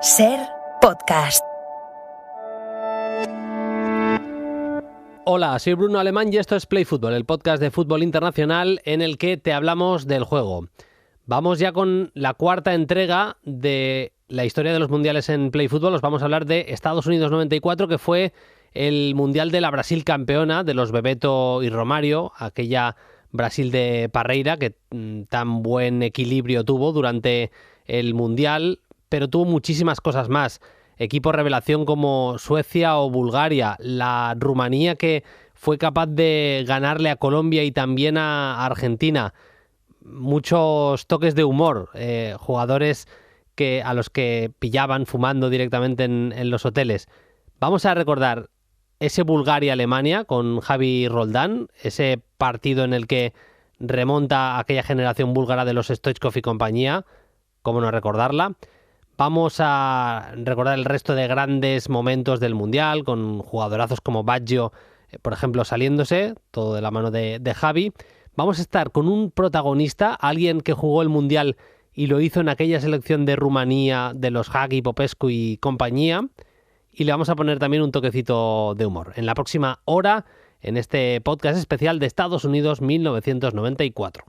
Ser podcast. Hola, soy Bruno Alemán y esto es Play Fútbol, el podcast de fútbol internacional en el que te hablamos del juego. Vamos ya con la cuarta entrega de la historia de los mundiales en Play Fútbol. Os vamos a hablar de Estados Unidos 94, que fue el mundial de la Brasil campeona, de los Bebeto y Romário, aquella Brasil de Parreira que tan buen equilibrio tuvo durante el mundial, pero tuvo muchísimas cosas más. Equipos revelación como Suecia o Bulgaria, la Rumanía que fue capaz de ganarle a Colombia y también a Argentina. Muchos toques de humor, jugadores a los que pillaban fumando directamente en los hoteles. Vamos a recordar ese Bulgaria-Alemania con Javi Roldán, ese partido en el que remonta aquella generación búlgara de los Stoichkov y compañía, cómo no recordarla. Vamos a recordar el resto de grandes momentos del Mundial, con jugadorazos como Baggio, por ejemplo, saliéndose, todo de la mano de Javi. Vamos a estar con un protagonista, alguien que jugó el Mundial y lo hizo en aquella selección de Rumanía, de los Hagi, Popescu y compañía. Y le vamos a poner también un toquecito de humor. En la próxima hora, en este podcast especial de Estados Unidos 1994.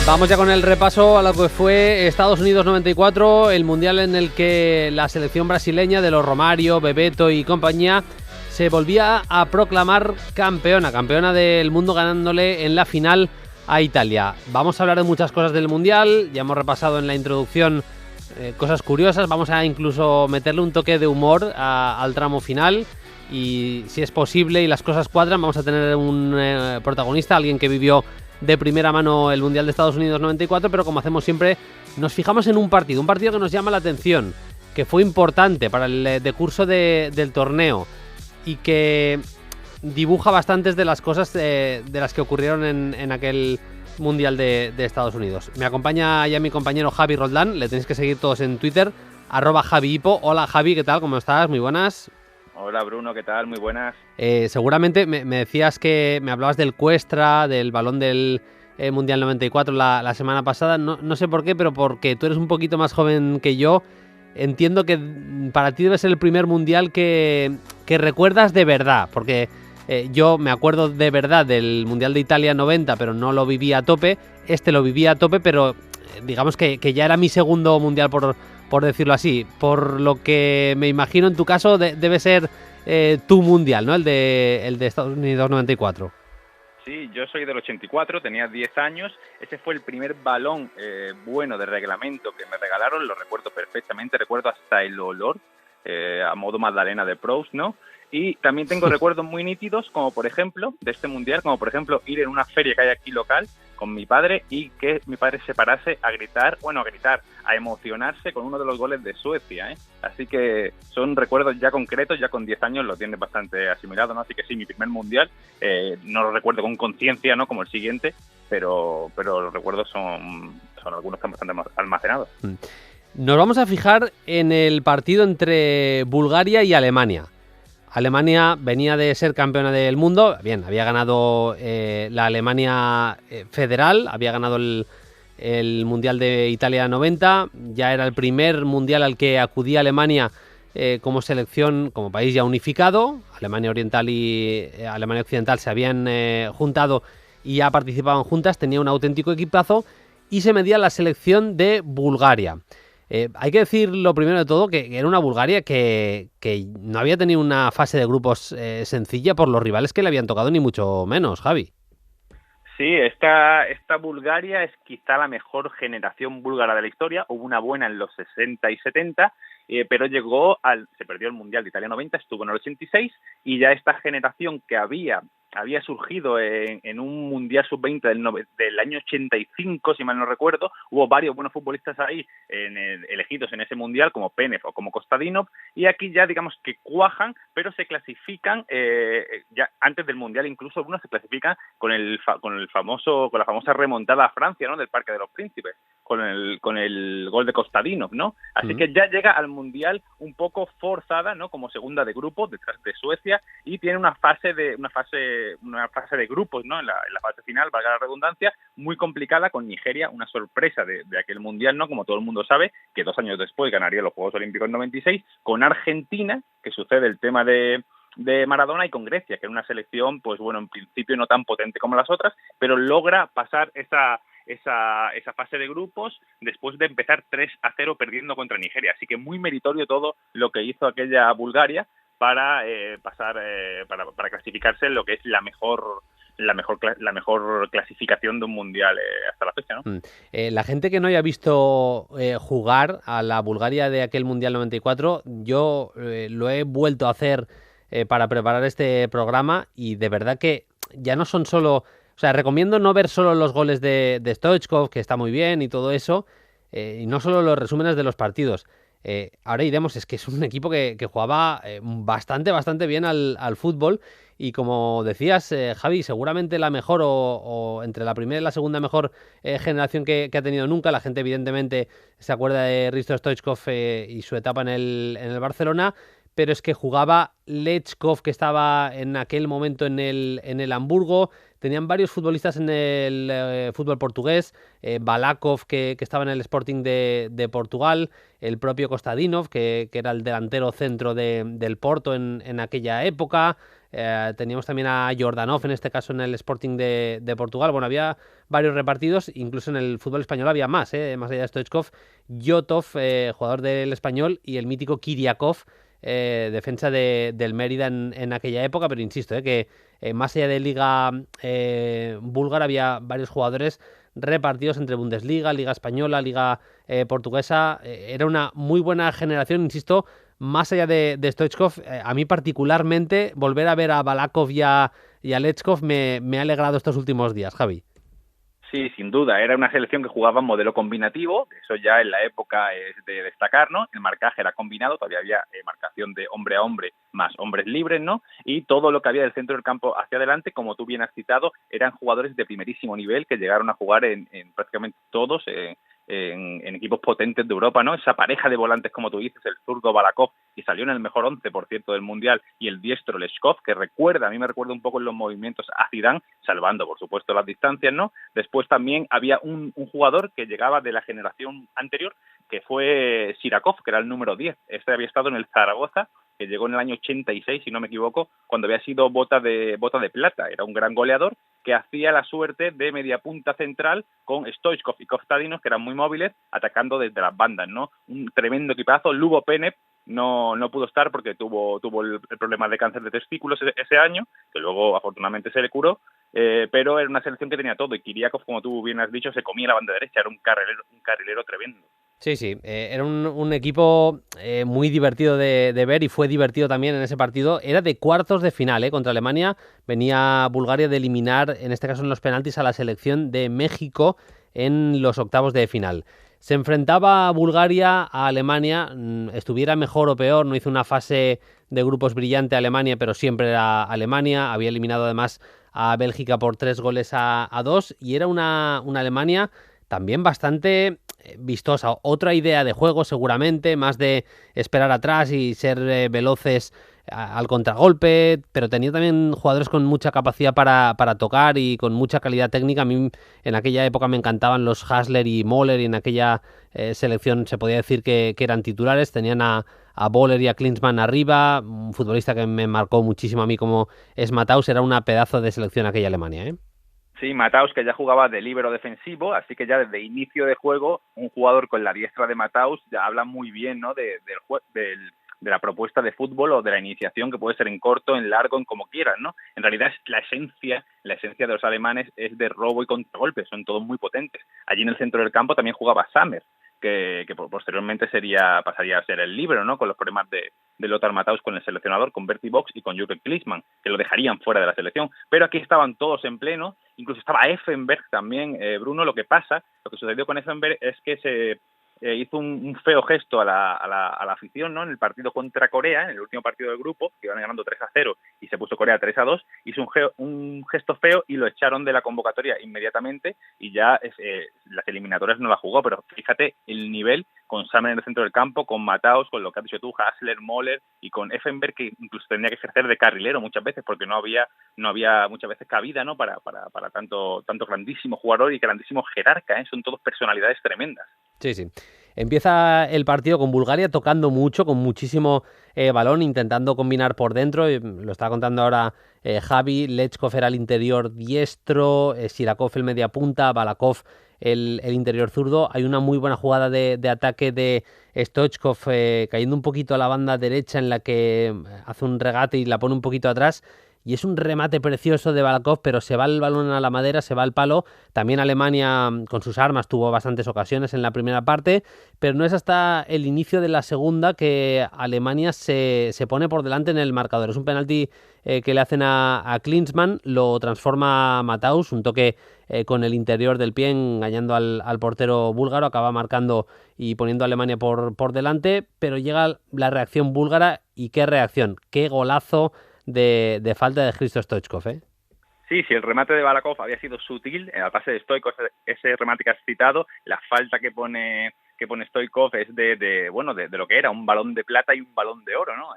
Vamos ya con el repaso a lo que fue Estados Unidos 94, el mundial en el que la selección brasileña de los Romário, Bebeto y compañía se volvía a proclamar campeona del mundo, ganándole en la final a Italia. Vamos a hablar de muchas cosas del mundial, ya hemos repasado en la introducción cosas curiosas, vamos a incluso meterle un toque de humor al tramo final y si es posible y las cosas cuadran, vamos a tener un protagonista, alguien que vivió de primera mano el Mundial de Estados Unidos 94, pero como hacemos siempre, nos fijamos en un partido que nos llama la atención, que fue importante para el decurso del torneo y que dibuja bastantes de las cosas de las que ocurrieron en aquel Mundial de Estados Unidos. Me acompaña ya mi compañero Javi Roldán, le tenéis que seguir todos en Twitter, @JaviHipo. Hola Javi, ¿qué tal? ¿Cómo estás? Muy buenas. Hola Bruno, ¿qué tal? Muy buenas. Seguramente me decías que me hablabas del Cuestra, del balón del Mundial 94 la semana pasada. No sé por qué, pero porque tú eres un poquito más joven que yo. Entiendo que para ti debe ser el primer Mundial que recuerdas de verdad, porque yo me acuerdo de verdad del Mundial de Italia 90, pero no lo viví a tope. Este lo viví a tope, pero digamos que ya era mi segundo Mundial, por decirlo así. Por lo que me imagino en tu caso debe ser tu Mundial, ¿no? El de Estados Unidos 94. Sí, yo soy del 84, tenía 10 años. Ese fue el primer balón bueno de reglamento que me regalaron, lo recuerdo perfectamente, recuerdo hasta el olor, a modo Magdalena de Proust, ¿no? Y también tengo recuerdos muy nítidos, como por ejemplo, de este Mundial, como por ejemplo ir en una feria que hay aquí local con mi padre y que mi padre se parase a gritar, a emocionarse con uno de los goles de Suecia, ¿eh? Así que son recuerdos ya concretos, ya con 10 años lo tienes bastante asimilado, ¿no? Así que sí, mi primer Mundial, no lo recuerdo con conciencia, ¿no? Como el siguiente, pero los recuerdos son algunos que están bastante almacenados. Nos vamos a fijar en el partido entre Bulgaria y Alemania. Alemania venía de ser campeona del mundo, bien, había ganado la Alemania federal, había ganado el Mundial de Italia 90, ya era el primer Mundial al que acudía Alemania como selección, como país ya unificado. Alemania Oriental y Alemania Occidental se habían juntado y ya participaban juntas, tenía un auténtico equipazo y se medía la selección de Bulgaria. Hay que decir lo primero de todo que era una Bulgaria que no había tenido una fase de grupos sencilla por los rivales que le habían tocado, ni mucho menos, Javi. Sí, esta Bulgaria es quizá la mejor generación búlgara de la historia. Hubo una buena en los 60 y 70 pero se perdió el Mundial de Italia 90, estuvo en el 86 y ya esta generación que había surgido en un Mundial Sub-20 del año 85, si mal no recuerdo, hubo varios buenos futbolistas ahí elegidos en ese Mundial, como Penev o como Kostadinov, y aquí ya digamos que cuajan, pero se clasifican, ya antes del Mundial incluso algunos se clasifican con la famosa remontada a Francia, ¿no?, del Parque de los Príncipes, con el gol de Kostadinov, ¿no? Así que ya llega al Mundial un poco forzada, ¿no?, como segunda de grupo, detrás de Suecia, y tiene una fase de grupos, ¿no?, en la fase final, valga la redundancia, muy complicada, con Nigeria, una sorpresa de aquel Mundial, ¿no?, como todo el mundo sabe, que 2 años después ganaría los Juegos Olímpicos en 96, con Argentina, que sucede el tema de Maradona, y con Grecia, que era una selección, pues bueno, en principio no tan potente como las otras, pero logra pasar esa fase de grupos después de empezar 3-0 perdiendo contra Nigeria. Así que muy meritorio todo lo que hizo aquella Bulgaria para para clasificarse en lo que es la mejor clasificación de un mundial hasta la fecha, ¿no? La gente que no haya visto jugar a la Bulgaria de aquel Mundial 94, yo lo he vuelto a hacer para preparar este programa, y de verdad que ya no son solo... O sea, recomiendo no ver solo los goles de Stoichkov, que está muy bien y todo eso, y no solo los resúmenes de los partidos. Ahora iremos, es que es un equipo que jugaba bastante bien al fútbol, y como decías, Javi, seguramente la mejor o entre la primera y la segunda mejor generación que ha tenido nunca. La gente evidentemente se acuerda de Hristo Stoichkov y su etapa en el Barcelona, pero es que jugaba Lechkov, que estaba en aquel momento en el Hamburgo. Tenían varios futbolistas en el fútbol portugués, Balakov, que estaba en el Sporting de Portugal, el propio Kostadinov, que era el delantero centro del Porto en aquella época. Teníamos también a Jordanov, en este caso en el Sporting de Portugal. Bueno, había varios repartidos, incluso en el fútbol español había más allá de Stoichkov, Jotov, jugador del Español, y el mítico Kiriakov, defensa del Mérida en aquella época. Pero insisto, que más allá de Liga búlgara había varios jugadores repartidos entre Bundesliga, Liga Española, Liga Portuguesa. Era una muy buena generación, insisto. Más allá de Stoichkov, a mí particularmente volver a ver a Balakov y a Lechkov me ha alegrado estos últimos días, Javi. Sí, sin duda, era una selección que jugaba en modelo combinativo, eso ya en la época es de destacar, ¿no? El marcaje era combinado, todavía había marcación de hombre a hombre más hombres libres, ¿no? Y todo lo que había del centro del campo hacia adelante, como tú bien has citado, eran jugadores de primerísimo nivel que llegaron a jugar en prácticamente todos en equipos potentes de Europa, ¿no? Esa pareja de volantes, como tú dices, el zurdo Balakov, que salió en el mejor 11, por cierto, del Mundial, y el diestro Lechkov, que a mí me recuerda un poco en los movimientos a Zidane, salvando, por supuesto, las distancias, ¿no? Después también había un jugador que llegaba de la generación anterior, que fue Sirakov, que era el número 10. Este había estado en el Zaragoza, que llegó en el año 86, si no me equivoco, cuando había sido bota de plata. Era un gran goleador que hacía la suerte de media punta central con Stoichkov y Kostadinov, que eran muy móviles, atacando desde las bandas, ¿no? Un tremendo equipazo. Lugo Penev no pudo estar porque tuvo el problema de cáncer de testículos ese año, que luego afortunadamente se le curó, pero era una selección que tenía todo, y Kiriakov, como tú bien has dicho, se comía la banda derecha, era un carrilero tremendo. Sí, era un equipo muy divertido de ver, y fue divertido también en ese partido. Era de cuartos de final contra Alemania. Venía Bulgaria de eliminar, en este caso en los penaltis, a la selección de México en los octavos de final. Se enfrentaba Bulgaria a Alemania, estuviera mejor o peor. No hizo una fase de grupos brillante Alemania, pero siempre era Alemania. Había eliminado además a Bélgica por 3-2, y era una Alemania también bastante vistosa. Otra idea de juego, seguramente, más de esperar atrás y ser veloces al contragolpe, pero tenía también jugadores con mucha capacidad para tocar y con mucha calidad técnica. A mí en aquella época me encantaban los Hasler y Moller, y en aquella selección se podía decir que eran titulares. Tenían a Boller y a Klinsmann arriba, un futbolista que me marcó muchísimo a mí como es Matthaus. Era una pedazo de selección aquella Alemania, ¿eh? Sí, Matthaus, que ya jugaba de líbero defensivo, así que ya desde inicio de juego, un jugador con la diestra de Matthaus ya habla muy bien, ¿no?, de la propuesta de fútbol o de la iniciación, que puede ser en corto, en largo, en como quieras, ¿no? En realidad es la esencia de los alemanes es de robo y contragolpe, son todos muy potentes. Allí en el centro del campo también jugaba Sammer, que posteriormente pasaría a ser el líbero, ¿no? Con los problemas de Lothar Matthaus con el seleccionador, con Bertie Vogts y con Jürgen Klinsmann, que lo dejarían fuera de la selección. Pero aquí estaban todos en pleno, incluso estaba Effenberg también, Bruno. Lo que sucedió con Effenberg es que se hizo un feo gesto a la afición, ¿no? En el partido contra Corea, en el último partido del grupo, que iban ganando 3-0 y se puso Corea 3-2, hizo un gesto feo y lo echaron de la convocatoria inmediatamente y ya las eliminatorias no la jugó. Pero fíjate el nivel con Sammer en el centro del campo, con Matthaus, con lo que has dicho tú, Hassler, Moller y con Effenberg, que incluso tenía que ejercer de carrilero muchas veces porque no había muchas veces cabida, ¿no? para tanto grandísimo jugador y grandísimo jerarca, ¿eh? Son todos personalidades tremendas. Sí, sí. Empieza el partido con Bulgaria tocando mucho, con muchísimo balón, intentando combinar por dentro. Lo está contando ahora Javi. Lechkov era el interior diestro, Sirakov el media punta, Balakov el interior zurdo. Hay una muy buena jugada de ataque de Stoichkov cayendo un poquito a la banda derecha, en la que hace un regate y la pone un poquito atrás. Y es un remate precioso de Balakov, pero se va el balón a la madera, se va al palo. También Alemania, con sus armas, tuvo bastantes ocasiones en la primera parte, pero no es hasta el inicio de la segunda que Alemania se pone por delante en el marcador. Es un penalti que le hacen a Klinsmann, lo transforma Matthaus, un toque con el interior del pie, engañando al portero búlgaro, acaba marcando y poniendo a Alemania por delante, pero llega la reacción búlgara, y qué reacción, qué golazo de falta de Hristo Stoichkov, ¿eh? Sí, el remate de Balakov había sido sutil, en la pase de Stoichkov, ese remate que has citado, la falta que pone Stoichkov es de lo que era un balón de plata y un balón de oro, ¿no?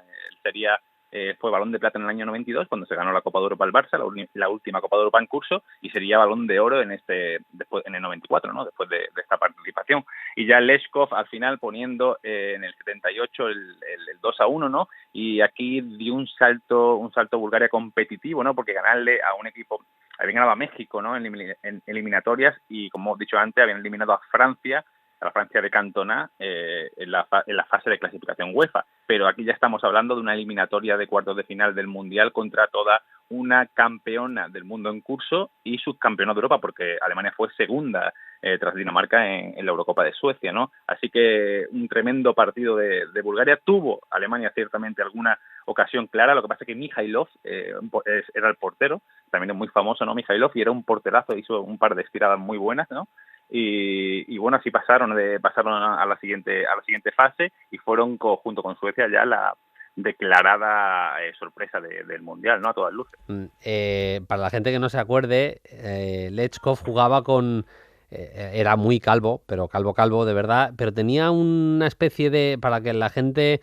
Fue balón de plata en el año 92, cuando se ganó la Copa de Europa al Barça, la última Copa de Europa en curso, y sería balón de oro en el 94, ¿no? Después de esta participación. Y ya Lechkov al final poniendo en el 78 el 2-1, ¿no? Y aquí dio un salto Bulgaria competitivo, ¿no? Porque ganarle a un equipo, habían ganado a México, ¿no? En eliminatorias, y como hemos dicho antes, habían eliminado a la Francia de Cantona en la fase de clasificación UEFA. Pero aquí ya estamos hablando de una eliminatoria de cuartos de final del Mundial contra toda una campeona del mundo en curso y subcampeona de Europa, porque Alemania fue segunda tras Dinamarca en la Eurocopa de Suecia, ¿no? Así que un tremendo partido de Bulgaria. Tuvo Alemania ciertamente alguna ocasión clara, lo que pasa es que Mijailov era el portero, también es muy famoso, ¿no? Mijailov, y era un porterazo, hizo un par de estiradas muy buenas, ¿no? Y bueno, así pasaron a la siguiente fase y fueron junto con Suecia ya la declarada sorpresa del Mundial, ¿no? A todas luces. Para la gente que no se acuerde, Lechkov jugaba con... era muy calvo, pero calvo de verdad, pero tenía una especie de... Para que la gente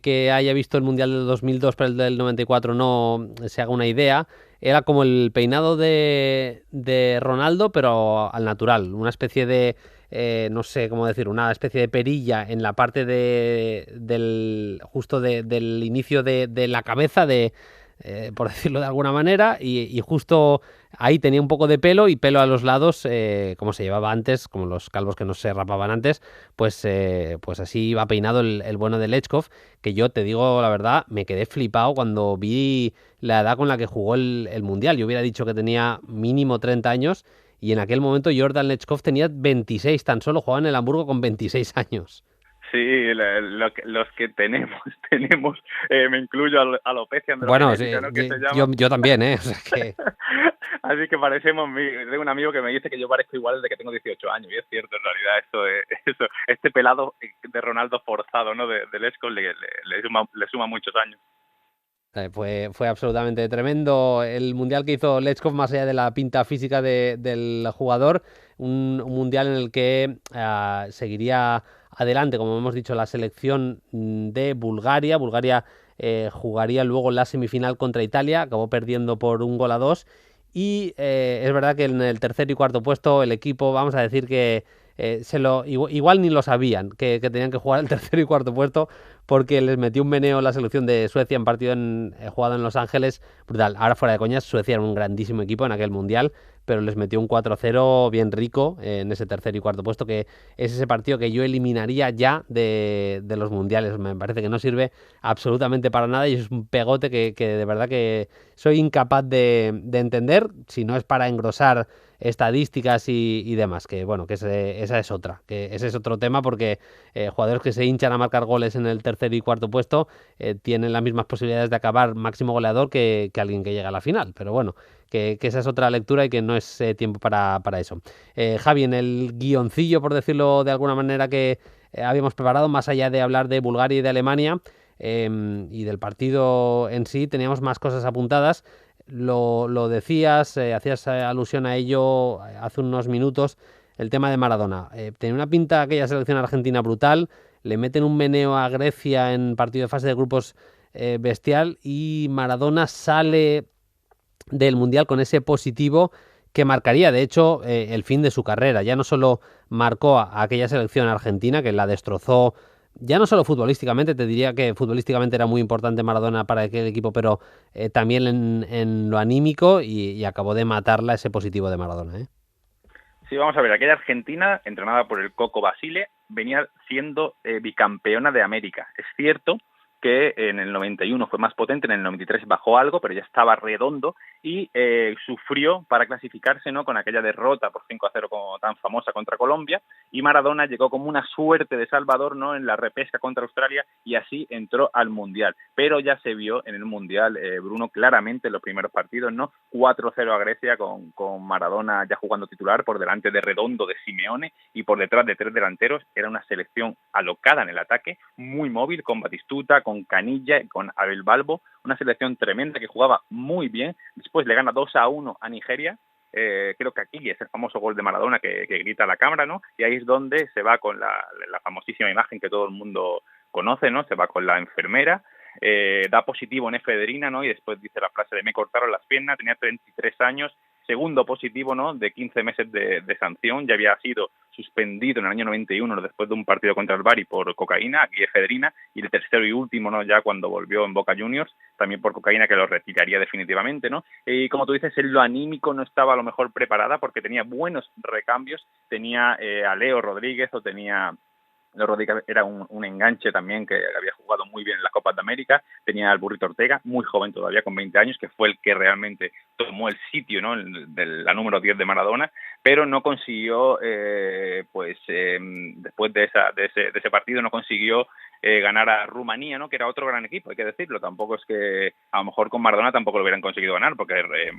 que haya visto el Mundial del 2002 pero el del 94 no se haga una idea, era como el peinado de Ronaldo, pero al natural, una especie de... no sé cómo decir, una especie de perilla en la parte del inicio de la cabeza, por decirlo de alguna manera, y justo ahí tenía un poco de pelo, y pelo a los lados, como se llevaba antes, como los calvos que no se rapaban antes, pues así iba peinado el bueno de Lechkov, que yo te digo la verdad, me quedé flipado cuando vi la edad con la que jugó el Mundial. Yo hubiera dicho que tenía mínimo 30 años, y en aquel momento Jordan Lechkov tenía 26, tan solo jugaba en el Hamburgo con 26 años. Sí, los que tenemos, me incluyo a alopecia bueno, sí, ¿no? Que se llama. Yo también, ¿eh? O sea que... Así que parecemos, tengo un amigo que me dice que yo parezco igual desde que tengo 18 años, y es cierto, en realidad eso este pelado de Ronaldo forzado, ¿no? De Lechkov le suma muchos años. Fue absolutamente tremendo el mundial que hizo Lechkov, más allá de la pinta física del jugador, un mundial en el que seguiría adelante, como hemos dicho, la selección de Bulgaria. Bulgaria jugaría luego la semifinal contra Italia, acabó perdiendo por 1-2, y es verdad que en el tercer y cuarto puesto el equipo, vamos a decir que igual ni lo sabían que tenían que jugar el tercer y cuarto puesto, porque les metió un meneo la selección de Suecia en partido jugado en Los Ángeles, brutal. Ahora, fuera de coñas, Suecia era un grandísimo equipo en aquel mundial, pero les metió un 4-0 bien rico en ese tercer y cuarto puesto, que es ese partido que yo eliminaría ya de los mundiales. Me parece que no sirve absolutamente para nada, y es un pegote que de verdad que soy incapaz de entender, si no es para engrosar estadísticas y demás, que bueno, que esa es otra, que ese es otro tema porque jugadores que se hinchan a marcar goles en el tercer y cuarto puesto tienen las mismas posibilidades de acabar máximo goleador que alguien que llega a la final, pero bueno, que esa es otra lectura y que no es tiempo para eso. Javi, en el guioncillo, por decirlo de alguna manera, que habíamos preparado, más allá de hablar de Bulgaria y de Alemania y del partido en sí, teníamos más cosas apuntadas. Lo decías, hacías alusión a ello hace unos minutos, el tema de Maradona. Tenía una pinta aquella selección argentina brutal, le meten un meneo a Grecia en partido de fase de grupos bestial y Maradona sale del Mundial con ese positivo que marcaría, de hecho, el fin de su carrera. Ya no solo marcó a aquella selección argentina, que la destrozó, ya no solo futbolísticamente, te diría que futbolísticamente era muy importante Maradona para aquel equipo, pero también en lo anímico y acabó de matarla ese positivo de Maradona. Sí, vamos a ver, aquella Argentina, entrenada por el Coco Basile, venía siendo bicampeona de América. Es cierto que en el 91 fue más potente, en el 93 bajó algo, pero ya estaba redondo y sufrió para clasificarse, ¿no?, con aquella derrota por 5-0 como tan famosa contra Colombia, y Maradona llegó como una suerte de salvador, ¿no?, en la repesca contra Australia y así entró al Mundial. Pero ya se vio en el Mundial, Bruno, claramente en los primeros partidos, ¿no?, 4-0 a Grecia con Maradona ya jugando titular por delante de Redondo, de Simeone y por detrás de 3 delanteros. Era una selección alocada en el ataque, muy móvil, con Batistuta, con Canilla, con Abel Balbo, una selección tremenda que jugaba muy bien. Después le gana 2-1 a Nigeria. Creo que aquí es el famoso gol de Maradona que grita a la cámara, ¿no? Y ahí es donde se va con la famosísima imagen que todo el mundo conoce, ¿no? Se va con la enfermera, da positivo en efedrina, ¿no? Y después dice la frase de me cortaron las piernas, tenía 33 años, segundo positivo, ¿no?, de 15 meses de sanción, ya había sido suspendido en el año 91 después de un partido contra el Bari por cocaína, aquí efedrina, y el tercero y último, ¿no?, ya cuando volvió en Boca Juniors, también por cocaína, que lo retiraría definitivamente, ¿no? Y como tú dices, en lo anímico no estaba a lo mejor preparada porque tenía buenos recambios, tenía a Leo Rodríguez o tenía... Rodríguez era un enganche también que había jugado muy bien en las Copas de América, tenía al Burrito Ortega, muy joven todavía, con 20 años, que fue el que realmente tomó el sitio, ¿no?, de la número 10 de Maradona, pero no consiguió, después de ese partido, no consiguió ganar a Rumanía, ¿no?, que era otro gran equipo, hay que decirlo. Tampoco es que a lo mejor con Maradona tampoco lo hubieran conseguido ganar, porque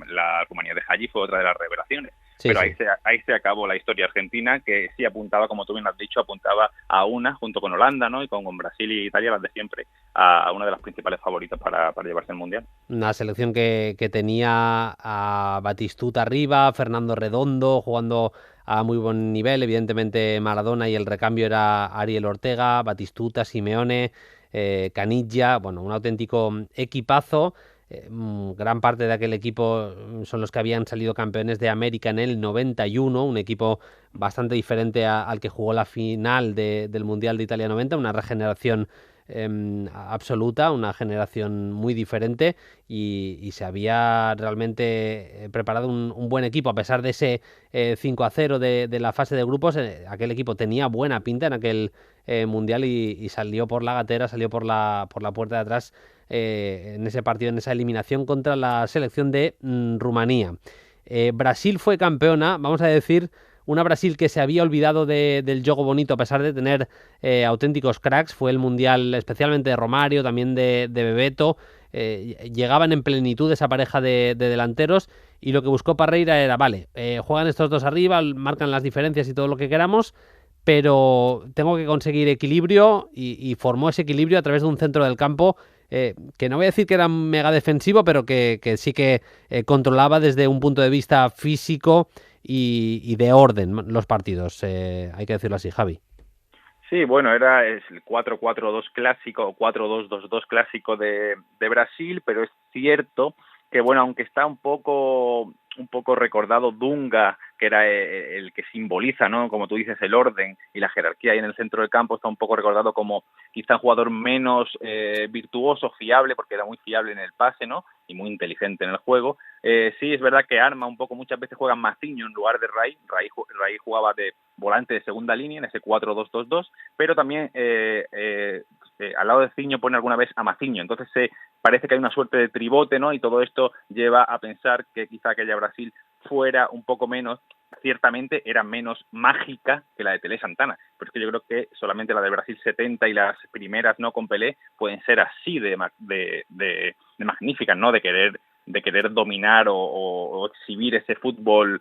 la Rumanía de Hagi fue otra de las revelaciones. Sí, pero sí. Ahí se acabó la historia argentina, que sí apuntaba, como tú bien has dicho, apuntaba a una, junto con Holanda, ¿no?, y con Brasil y Italia, las de siempre, a una de las principales favoritas para llevarse el Mundial. Una selección que tenía a Batistuta arriba, Fernando Redondo jugando a muy buen nivel, evidentemente Maradona, y el recambio era Ariel Ortega, Batistuta, Simeone, Canilla, bueno, un auténtico equipazo. Gran parte de aquel equipo son los que habían salido campeones de América en el 91, un equipo bastante diferente al que jugó la final del Mundial de Italia 90, una regeneración absoluta, una generación muy diferente y se había realmente preparado un buen equipo a pesar de ese 5-0 de la fase de grupos. Aquel equipo tenía buena pinta en aquel Mundial y salió por la gatera, salió por la puerta de atrás en ese partido, en esa eliminación contra la selección de Rumanía. Brasil fue campeona, vamos a decir, una Brasil que se había olvidado del juego bonito a pesar de tener auténticos cracks. Fue el Mundial especialmente de Romario, también de Bebeto. Llegaban en plenitud esa pareja de delanteros y lo que buscó Parreira era, vale, juegan estos dos arriba, marcan las diferencias y todo lo que queramos, pero tengo que conseguir equilibrio y formó ese equilibrio a través de un centro del campo que no voy a decir que era mega defensivo, pero que sí que controlaba desde un punto de vista físico y de orden los partidos, hay que decirlo así, Javi. Sí, bueno, era el 4-4-2 clásico o 4-2-2-2 clásico de Brasil, pero es cierto que, bueno, aunque está un poco recordado Dunga, que era el que simboliza, ¿no?, como tú dices, el orden y la jerarquía ahí en el centro del campo, está un poco recordado como quizá un jugador menos virtuoso, fiable, porque era muy fiable en el pase, ¿no?, y muy inteligente en el juego. Sí, es verdad que arma un poco, muchas veces juega Maciño en lugar de Ray jugaba de volante de segunda línea en ese 4-2-2-2, pero también al lado de Ciño pone alguna vez a Maciño, entonces parece que hay una suerte de tribote, ¿no?, y todo esto lleva a pensar que quizá aquella Brasil fuera un poco menos, ciertamente era menos mágica que la de Tele Santana, pero es que yo creo que solamente la de Brasil 70 y las primeras, ¿no?, con Pelé, pueden ser así de magníficas, ¿no?, de querer dominar o exhibir ese fútbol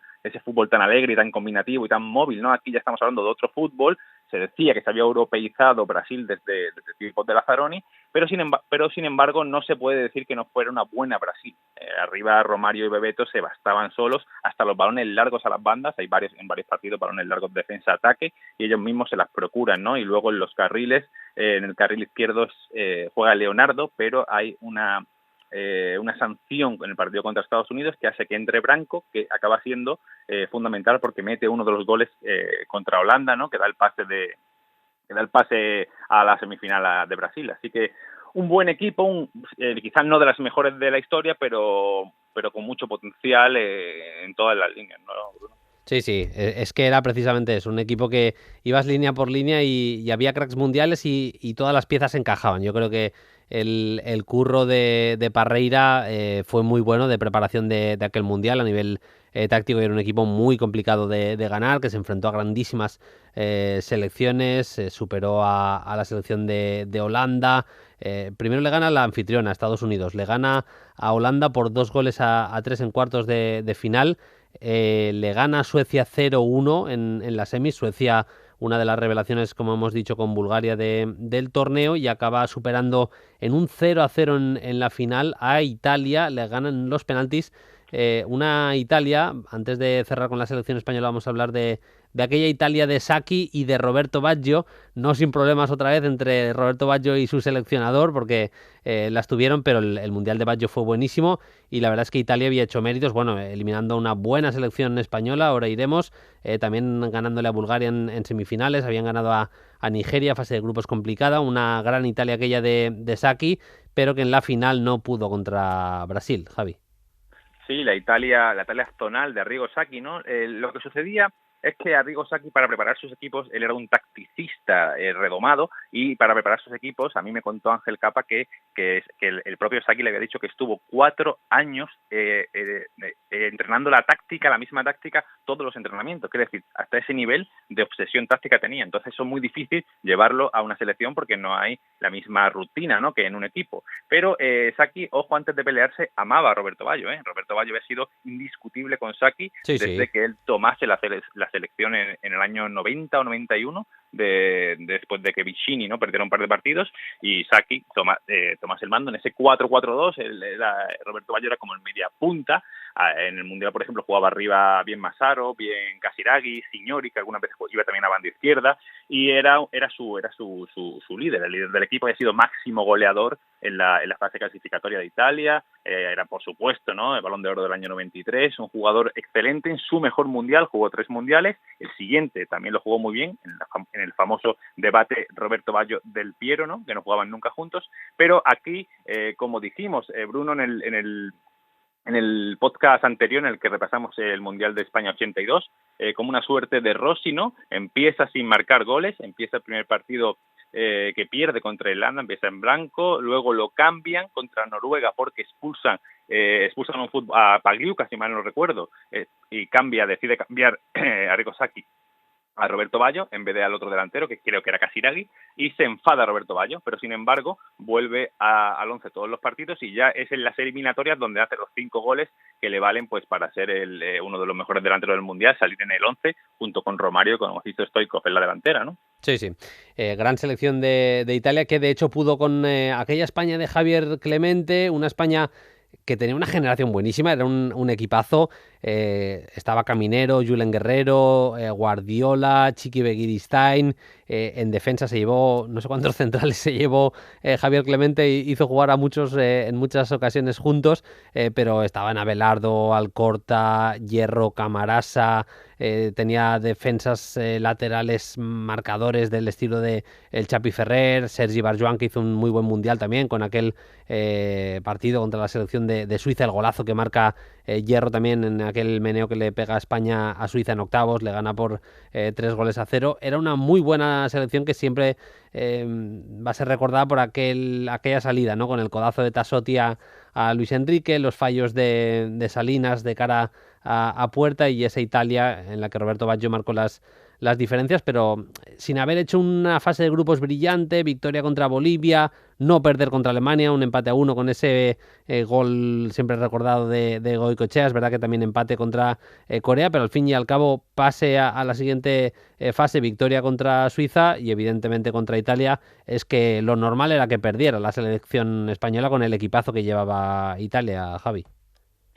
tan alegre y tan combinativo y tan móvil, ¿no? Aquí ya estamos hablando de otro fútbol. Se decía que se había europeizado Brasil desde tiempos de Lazzaroni, pero sin embargo no se puede decir que no fuera una buena Brasil. Arriba Romario y Bebeto se bastaban solos, hasta los balones largos a las bandas, en varios partidos balones largos defensa-ataque, y ellos mismos se las procuran, ¿no? Y luego en los carriles, en el carril izquierdo juega Leonardo, pero hay una sanción en el partido contra Estados Unidos que hace que entre Branco, que acaba siendo fundamental porque mete uno de los goles contra Holanda, ¿no?, que da el pase a la semifinal de Brasil. Así que un buen equipo, quizás no de las mejores de la historia, pero con mucho potencial en todas las líneas, ¿no, Bruno? Sí, es que era precisamente eso, un equipo que ibas línea por línea y había cracks mundiales y todas las piezas encajaban. Yo creo que el curro de Parreira fue muy bueno de preparación de aquel mundial a nivel táctico, y era un equipo muy complicado de ganar, que se enfrentó a grandísimas selecciones, superó a la selección de Holanda. Primero le gana a la anfitriona, Estados Unidos, le gana a Holanda por 2-3 en cuartos de final. Le gana a Suecia 0-1 en la semis. Suecia, una de las revelaciones, como hemos dicho, con Bulgaria del torneo, y acaba superando en un 0-0 en la final a Italia. Le ganan los penaltis. Una Italia, antes de cerrar con la selección española, vamos a hablar de aquella Italia de Sacchi y de Roberto Baggio, no sin problemas otra vez entre Roberto Baggio y su seleccionador, porque las tuvieron, pero el Mundial de Baggio fue buenísimo, y la verdad es que Italia había hecho méritos, bueno, eliminando una buena selección española, ahora iremos, también ganándole a Bulgaria en semifinales, habían ganado a Nigeria, fase de grupos complicada, una gran Italia aquella de Sacchi, pero que en la final no pudo contra Brasil, Javi. Sí, la Italia zonal de Arrigo Sacchi, ¿no? Lo que sucedía es que Arrigo Sacchi, para preparar sus equipos, él era un tacticista redomado, y para preparar sus equipos, a mí me contó Ángel Capa que el propio Sacchi le había dicho que estuvo 4 años entrenando la misma táctica, todos los entrenamientos, quiere decir, hasta ese nivel de obsesión táctica tenía. Entonces eso es muy difícil llevarlo a una selección porque no hay la misma rutina, ¿no?, que en un equipo. Pero Sacchi, ojo, antes de pelearse, amaba a Roberto Baggio, Roberto Baggio había sido indiscutible con Sacchi desde que él tomase la selección en el año 90 o 91, después de que Vicini, ¿no?, perdiera un par de partidos, y Sacchi tomase el mando en ese 4-4-2. Roberto Baggio era como el media punta. En el Mundial, por ejemplo, jugaba arriba bien Massaro, bien Casiraghi, Signori, que algunas veces iba también a banda izquierda, y era su líder, el líder del equipo. Había sido máximo goleador en la fase clasificatoria de Italia, era, por supuesto, ¿no?, el Balón de Oro del año 93, un jugador excelente en su mejor mundial, jugó 3 mundiales, el siguiente también lo jugó muy bien, en el famoso debate Roberto Baggio del Piero, ¿no?, que no jugaban nunca juntos, pero aquí, como dijimos, Bruno, en el podcast anterior, en el que repasamos el Mundial de España 82, como una suerte de Rossi, ¿no?, empieza sin marcar goles, empieza el primer partido que pierde contra Irlanda, empieza en blanco, luego lo cambian contra Noruega porque expulsan a Pagliuca, si mal no recuerdo, y decide cambiar Arrigo Sacchi a Roberto Baggio en vez de al otro delantero, que creo que era Casiraghi, y se enfada Roberto Baggio, pero sin embargo vuelve al 11 todos los partidos, y ya es en las eliminatorias donde hace los 5 goles que le valen pues para ser uno de los mejores delanteros del Mundial, salir en el 11 junto con Romario, con Ojisto Stoichkov en la delantera, ¿no? Sí. Gran selección de Italia, que de hecho pudo con aquella España de Javier Clemente, una España que tenía una generación buenísima, era un equipazo. Estaba Caminero, Julen Guerrero, Guardiola, Chiqui Begiristain. En defensa se llevó, no sé cuántos centrales se llevó Javier Clemente, y hizo jugar a muchos en muchas ocasiones juntos, pero estaban Abelardo, Alcorta, Hierro, Camarasa. Tenía defensas laterales marcadores del estilo de el Chapi Ferrer, Sergi Barjuan, que hizo un muy buen mundial también con aquel partido contra la selección de Suiza, el golazo que marca Hierro también en aquel meneo que le pega a España a Suiza en octavos, le gana por 3-0. Era una muy buena selección que siempre va a ser recordada por aquella salida, ¿no?, con el codazo de Tassotti a Luis Enrique, los fallos de Salinas de cara a puerta, y esa Italia en la que Roberto Baggio marcó las diferencias, pero sin haber hecho una fase de grupos brillante, victoria contra Bolivia, no perder contra Alemania, un empate a 1 con ese gol siempre recordado de Goicoechea. Es verdad que también empate contra Corea, pero al fin y al cabo pase a la siguiente fase, victoria contra Suiza y evidentemente contra Italia. Es que lo normal era que perdiera la selección española con el equipazo que llevaba Italia, Javi.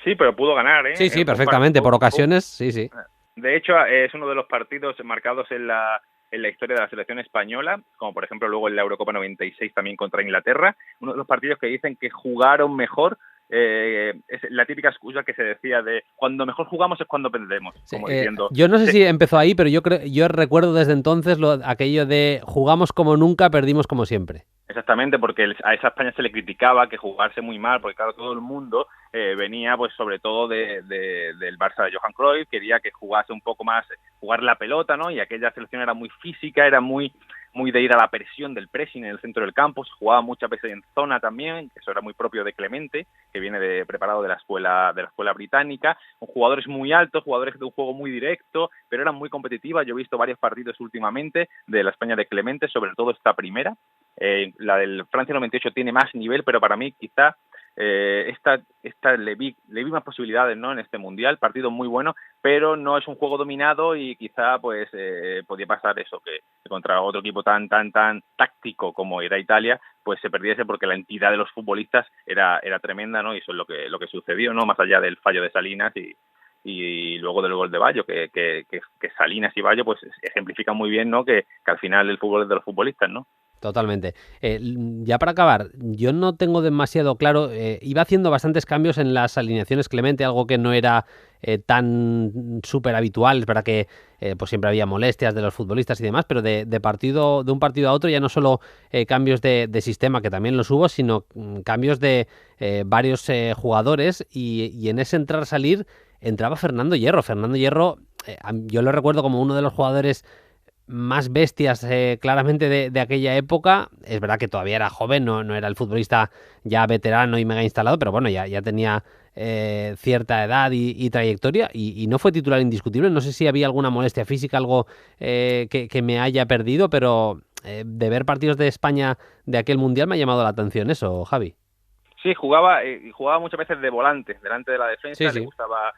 Sí, pero pudo ganar, ¿eh? Sí, perfectamente, por ocasiones, sí. De hecho, es uno de los partidos marcados en la historia de la selección española, como por ejemplo luego en la Eurocopa 96 también contra Inglaterra, uno de los partidos que dicen que jugaron mejor. Es la típica excusa que se decía de cuando mejor jugamos es cuando perdemos, como diciendo... Yo no sé si empezó ahí, pero yo recuerdo desde entonces aquello de jugamos como nunca, perdimos como siempre. Exactamente, porque a esa España se le criticaba que jugase muy mal, porque claro, todo el mundo venía pues sobre todo del Barça de Johan Cruyff, quería que jugase un poco más, jugar la pelota, ¿no? Y aquella selección era muy física, era muy de ir a la presión del pressing en el centro del campo, se jugaba muchas veces en zona también, que eso era muy propio de Clemente, que viene preparado de la escuela británica, con jugadores muy altos, jugadores de un juego muy directo, pero eran muy competitivas. Yo he visto varios partidos últimamente de la España de Clemente, sobre todo esta primera. La del Francia 98 tiene más nivel, pero para mí quizá esta le vi más posibilidades, ¿no? En este mundial, partido muy bueno, pero no es un juego dominado y quizá pues podía pasar eso, que contra otro equipo tan táctico como era Italia, pues se perdiese porque la entidad de los futbolistas era tremenda, ¿no? Y eso es lo que sucedió, ¿no? Más allá del fallo de Salinas y luego del gol de Baggio, que Salinas y Baggio pues ejemplifican muy bien, ¿no? Que al final el fútbol es de los futbolistas, ¿no? Totalmente. Ya para acabar, yo no tengo demasiado claro, iba haciendo bastantes cambios en las alineaciones Clemente, algo que no era tan súper habitual. Es verdad que pues siempre había molestias de los futbolistas y demás, pero de un partido a otro ya no solo cambios de sistema, que también los hubo, sino cambios de varios jugadores, y en ese entrar-salir entraba Fernando Hierro. Fernando Hierro, yo lo recuerdo como uno de los jugadores más bestias claramente de aquella época. Es verdad que todavía era joven, no era el futbolista ya veterano y mega instalado, pero bueno, ya tenía cierta edad y trayectoria, y no fue titular indiscutible. No sé si había alguna molestia física, algo que me haya perdido, pero de ver partidos de España de aquel mundial me ha llamado la atención eso, Javi. Sí, jugaba muchas veces de volante, delante de la defensa, sí. Le gustaba.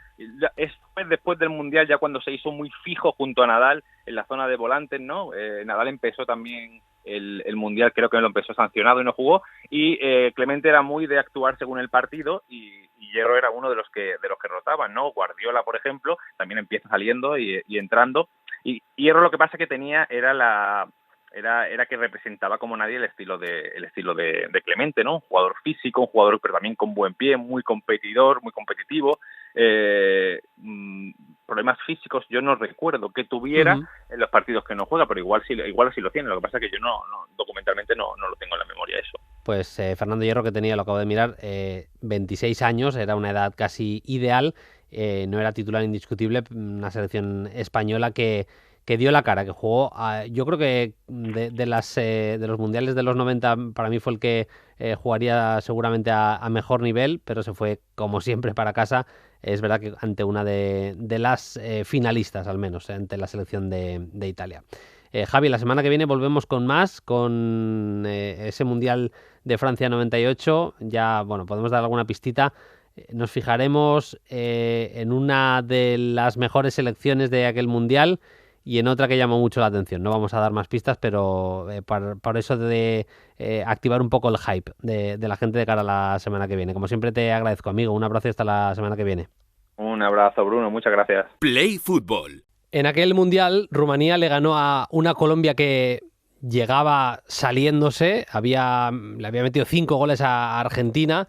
Después del Mundial, ya cuando se hizo muy fijo junto a Nadal en la zona de volantes, ¿no? Nadal empezó también el Mundial, creo que lo empezó sancionado y no jugó, y Clemente era muy de actuar según el partido, y Hierro era uno de los que rotaban, ¿no? Guardiola, por ejemplo, también empieza saliendo y entrando, y Hierro lo que pasa que tenía era que representaba como nadie el estilo de Clemente, ¿no? Un jugador físico, un jugador pero también con buen pie, muy competidor, muy competitivo. Problemas físicos yo no recuerdo que tuviera en los partidos que no juega, pero igual sí lo tiene. Lo que pasa es que yo no documentalmente no lo tengo en la memoria eso. Pues Fernando Hierro, que tenía, lo acabo de mirar, 26 años, era una edad casi ideal, no era titular indiscutible, una selección española que dio la cara, que jugó, yo creo que de los mundiales de los 90 para mí fue el que jugaría seguramente a mejor nivel, pero se fue como siempre para casa. Es verdad que ante una de las finalistas, al menos, ante la selección de Italia. Javi, la semana que viene volvemos con ese mundial de Francia 98. Ya, bueno, podemos dar alguna pistita. Nos fijaremos en una de las mejores selecciones de aquel mundial y en otra que llamó mucho la atención. No vamos a dar más pistas, pero por eso de activar un poco el hype de la gente de cara a la semana que viene. Como siempre te agradezco, amigo. Un abrazo y hasta la semana que viene. Un abrazo, Bruno. Muchas gracias. Play Fútbol. En aquel mundial, Rumanía le ganó a una Colombia que llegaba saliéndose. Le había metido 5 goles a Argentina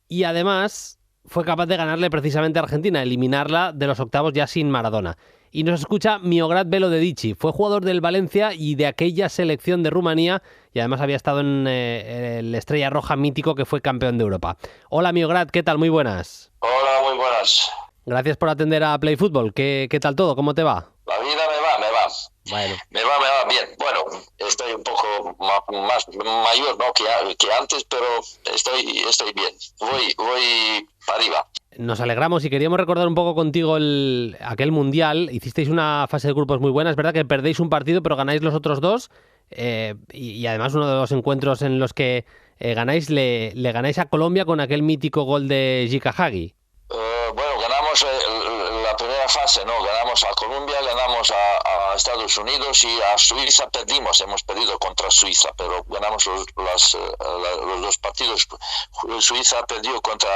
y además fue capaz de ganarle precisamente a Argentina, eliminarla de los octavos ya sin Maradona. Y nos escucha Miograd Velodedici, fue jugador del Valencia y de aquella selección de Rumanía, y además había estado en el Estrella Roja mítico que fue campeón de Europa. Hola Miograd, ¿qué tal? Muy buenas. Hola, muy buenas. Gracias por atender a Play Fútbol. ¿Qué tal todo? ¿Cómo te va? La vida me va. Bueno. Me va bien. Bueno, estoy un poco más mayor, ¿no? que antes, pero estoy bien. Voy para arriba. Nos alegramos y queríamos recordar un poco contigo aquel mundial. Hicisteis una fase de grupos muy buena. Es verdad que perdéis un partido, pero ganáis los otros dos. Y además uno de los encuentros en los que ganáis, le ganáis a Colombia con aquel mítico gol de Gika Hagi. Bueno, ganamos la primera fase, ¿no? Ganamos a Colombia, ganamos a Estados Unidos y a Suiza perdimos. Hemos perdido contra Suiza, pero ganamos los dos partidos. Suiza perdió contra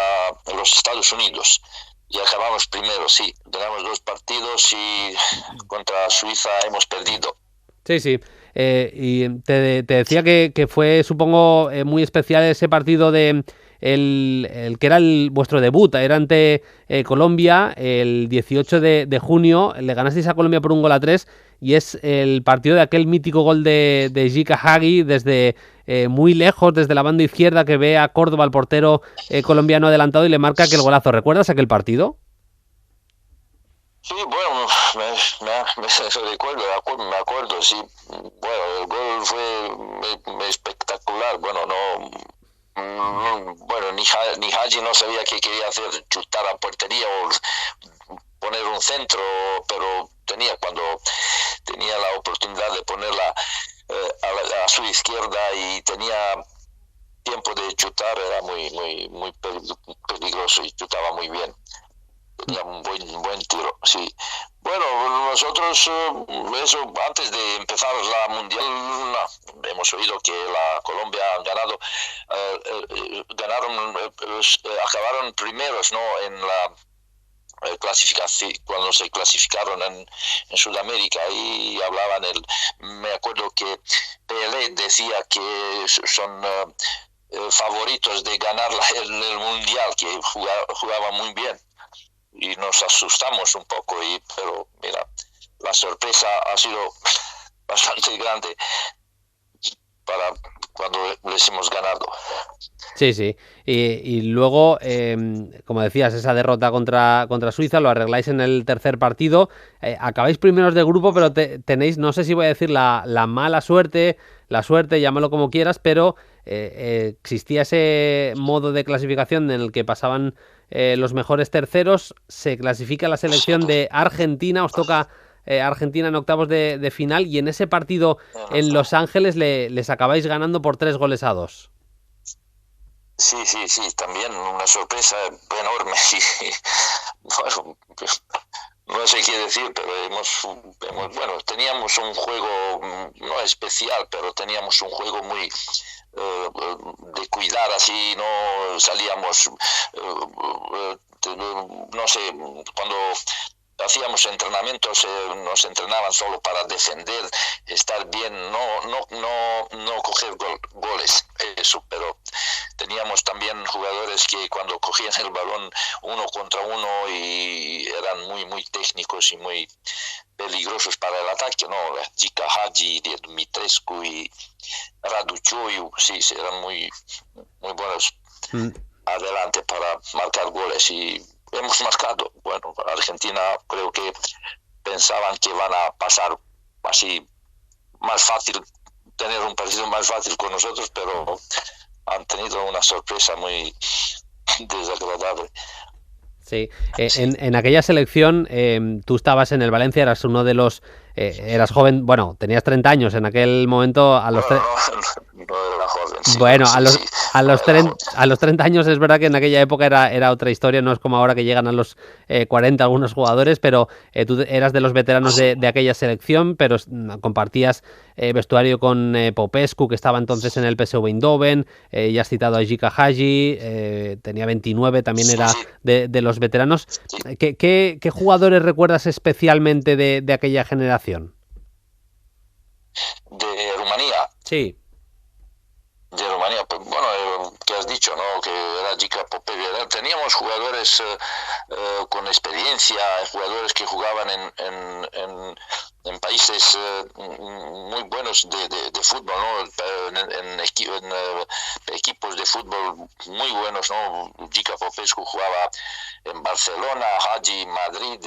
los Estados Unidos y acabamos primero, sí. Ganamos 2 partidos y contra Suiza hemos perdido. Sí, sí. Y te decía que fue, supongo, muy especial ese partido de el que era vuestro debut. Era ante Colombia el 18 de junio. Le ganasteis a Colombia por 1-3 y es el partido de aquel mítico gol de Gika Hagi desde muy lejos, desde la banda izquierda, que ve a Córdoba, el portero colombiano adelantado, y le marca aquel golazo. ¿Recuerdas aquel partido? Sí, bueno, me acuerdo, sí. Bueno, el gol fue espectacular. Bueno, bueno, ni Hagi no sabía qué quería hacer, chutar a portería o poner un centro, pero cuando tenía la oportunidad de ponerla a su izquierda y tenía tiempo de chutar, era muy peligroso y chutaba muy bien. Tenía un buen tiro, sí. Bueno, nosotros, eso, antes de empezar la Mundial, hemos oído que la Colombia han ganado, acabaron primeros, ¿no? En la clasificación, cuando se clasificaron en Sudamérica, y hablaban, me acuerdo que Pelé decía que son favoritos de ganar el Mundial, que jugaban muy bien. Y nos asustamos un poco, pero mira, la sorpresa ha sido bastante grande para cuando les hemos ganado. Sí, sí. Y luego, como decías, esa derrota contra Suiza, lo arregláis en el tercer partido. Acabáis primeros de grupo, pero tenéis, no sé si voy a decir la mala suerte, la suerte, llámalo como quieras, pero existía ese modo de clasificación en el que pasaban los mejores terceros. Se clasifica la selección de Argentina, os toca Argentina en octavos de final, y en ese partido en Los Ángeles les acabáis ganando por 3-2. Sí, también una sorpresa enorme. Bueno, no sé qué decir, pero bueno, teníamos un juego no especial, pero teníamos un juego muy de cuidar, así no salíamos, no sé, cuando hacíamos entrenamientos, nos entrenaban solo para defender, estar bien, no coger goles, eso, pero teníamos también jugadores que cuando cogían el balón 1 contra 1 y eran muy técnicos y muy peligrosos para el ataque, ¿no? Gika Hagi, Dumitrescu y Radu Çocuğ, sí, eran muy buenos adelante para marcar goles, y hemos marcado. Bueno, Argentina creo que pensaban que van a pasar así más fácil, tener un partido más fácil con nosotros, pero han tenido una sorpresa muy desagradable. Sí, en aquella selección tú estabas en el Valencia, eras uno de los... eras joven, bueno, tenías 30 años en aquel momento. A los no era joven. Sí, bueno, sí, a los 30 años es verdad que en aquella época era otra historia, no es como ahora que llegan a los 40 algunos jugadores, pero tú eras de los veteranos de aquella selección, pero compartías vestuario con Popescu, que estaba entonces en el PSV Eindhoven, ya has citado a Gika Hagi, tenía 29, también era de los veteranos. Sí. ¿Qué jugadores recuerdas especialmente de aquella generación? De Rumanía. Sí. De Rumanía, pues bueno, que has dicho, ¿no? Que era Gika Popescu. Teníamos jugadores con experiencia, jugadores que jugaban en países muy buenos de fútbol, ¿no? equipos de fútbol muy buenos, ¿no? Gica Popescu jugaba en Barcelona, Hagi Madrid,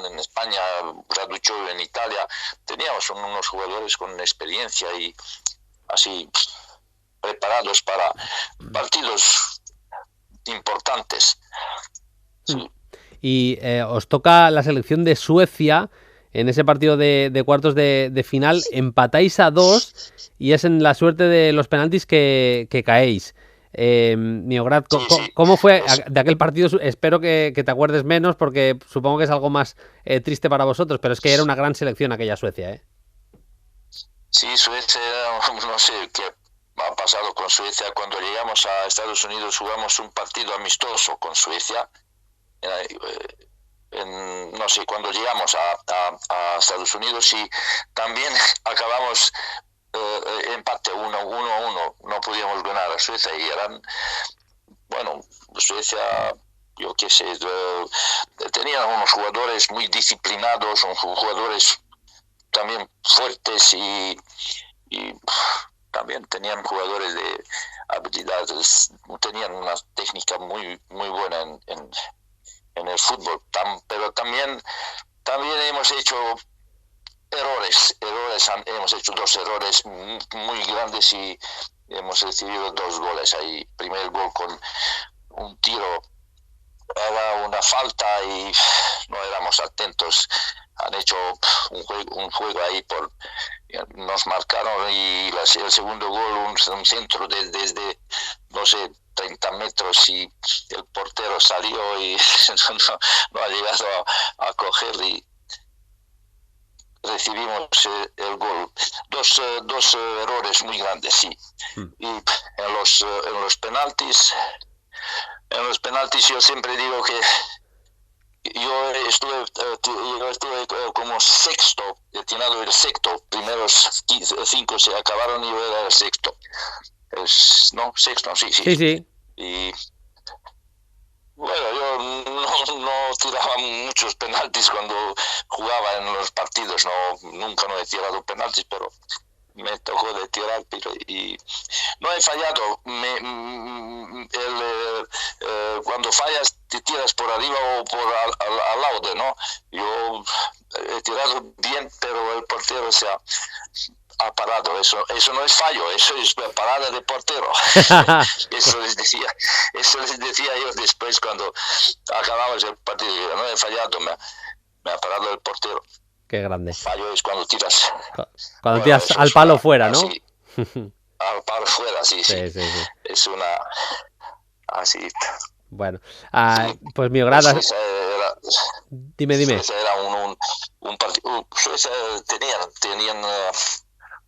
en España, Raduccio en Italia. Teníamos unos jugadores con experiencia y así preparados para partidos importantes. Sí. Y os toca la selección de Suecia en ese partido de cuartos de final. Empatáis a 2 y es en la suerte de los penaltis que caéis. Miograd, ¿cómo fue de aquel partido? Espero que te acuerdes menos, porque supongo que es algo más triste para vosotros, pero es que era una gran selección aquella Suecia, ¿eh? Sí, Suecia, no sé qué ha pasado con Suecia. Cuando llegamos a Estados Unidos jugamos un partido amistoso con Suecia. No sé, cuando llegamos a Estados Unidos, y también acabamos empate 1-1, no podíamos ganar a Suecia, y eran, bueno, Suecia, yo qué sé, tenían unos jugadores muy disciplinados, jugadores también fuertes, y también tenían jugadores de habilidades, tenían una técnica muy buena en el fútbol, pero también hemos hecho errores, hemos hecho 2 errores muy grandes y hemos recibido 2 goles ahí. Primer gol con un tiro, era una falta y no éramos atentos, han hecho un juego ahí, nos marcaron, y el segundo gol, un centro desde, no sé, 30 metros, y el portero salió y no ha llegado a coger, y recibimos el gol. Dos errores muy grandes, sí. Y en los penaltis yo siempre digo que yo estuve como sexto, destinado el sexto. Primeros 5 se acabaron y yo era el sexto. Sexto, sí. Y bueno, yo no tiraba muchos penaltis cuando jugaba en los partidos, nunca he tirado penaltis, pero me tocó de tirar, y no he fallado. Cuando fallas te tiras por arriba o por al lado, ¿no? Yo he tirado bien, pero el portero se ha parado. Eso no es fallo, eso es parada de portero. Eso les decía yo después cuando acabamos el partido. No he fallado, me ha parado el portero. Qué grande. Fallo es cuando tiras. Cuando tiras al palo fuera, ¿no? Así, al palo fuera, sí. Es una así. Bueno, pues Miograd. Dime. Suecia era un partido. Suecia tenían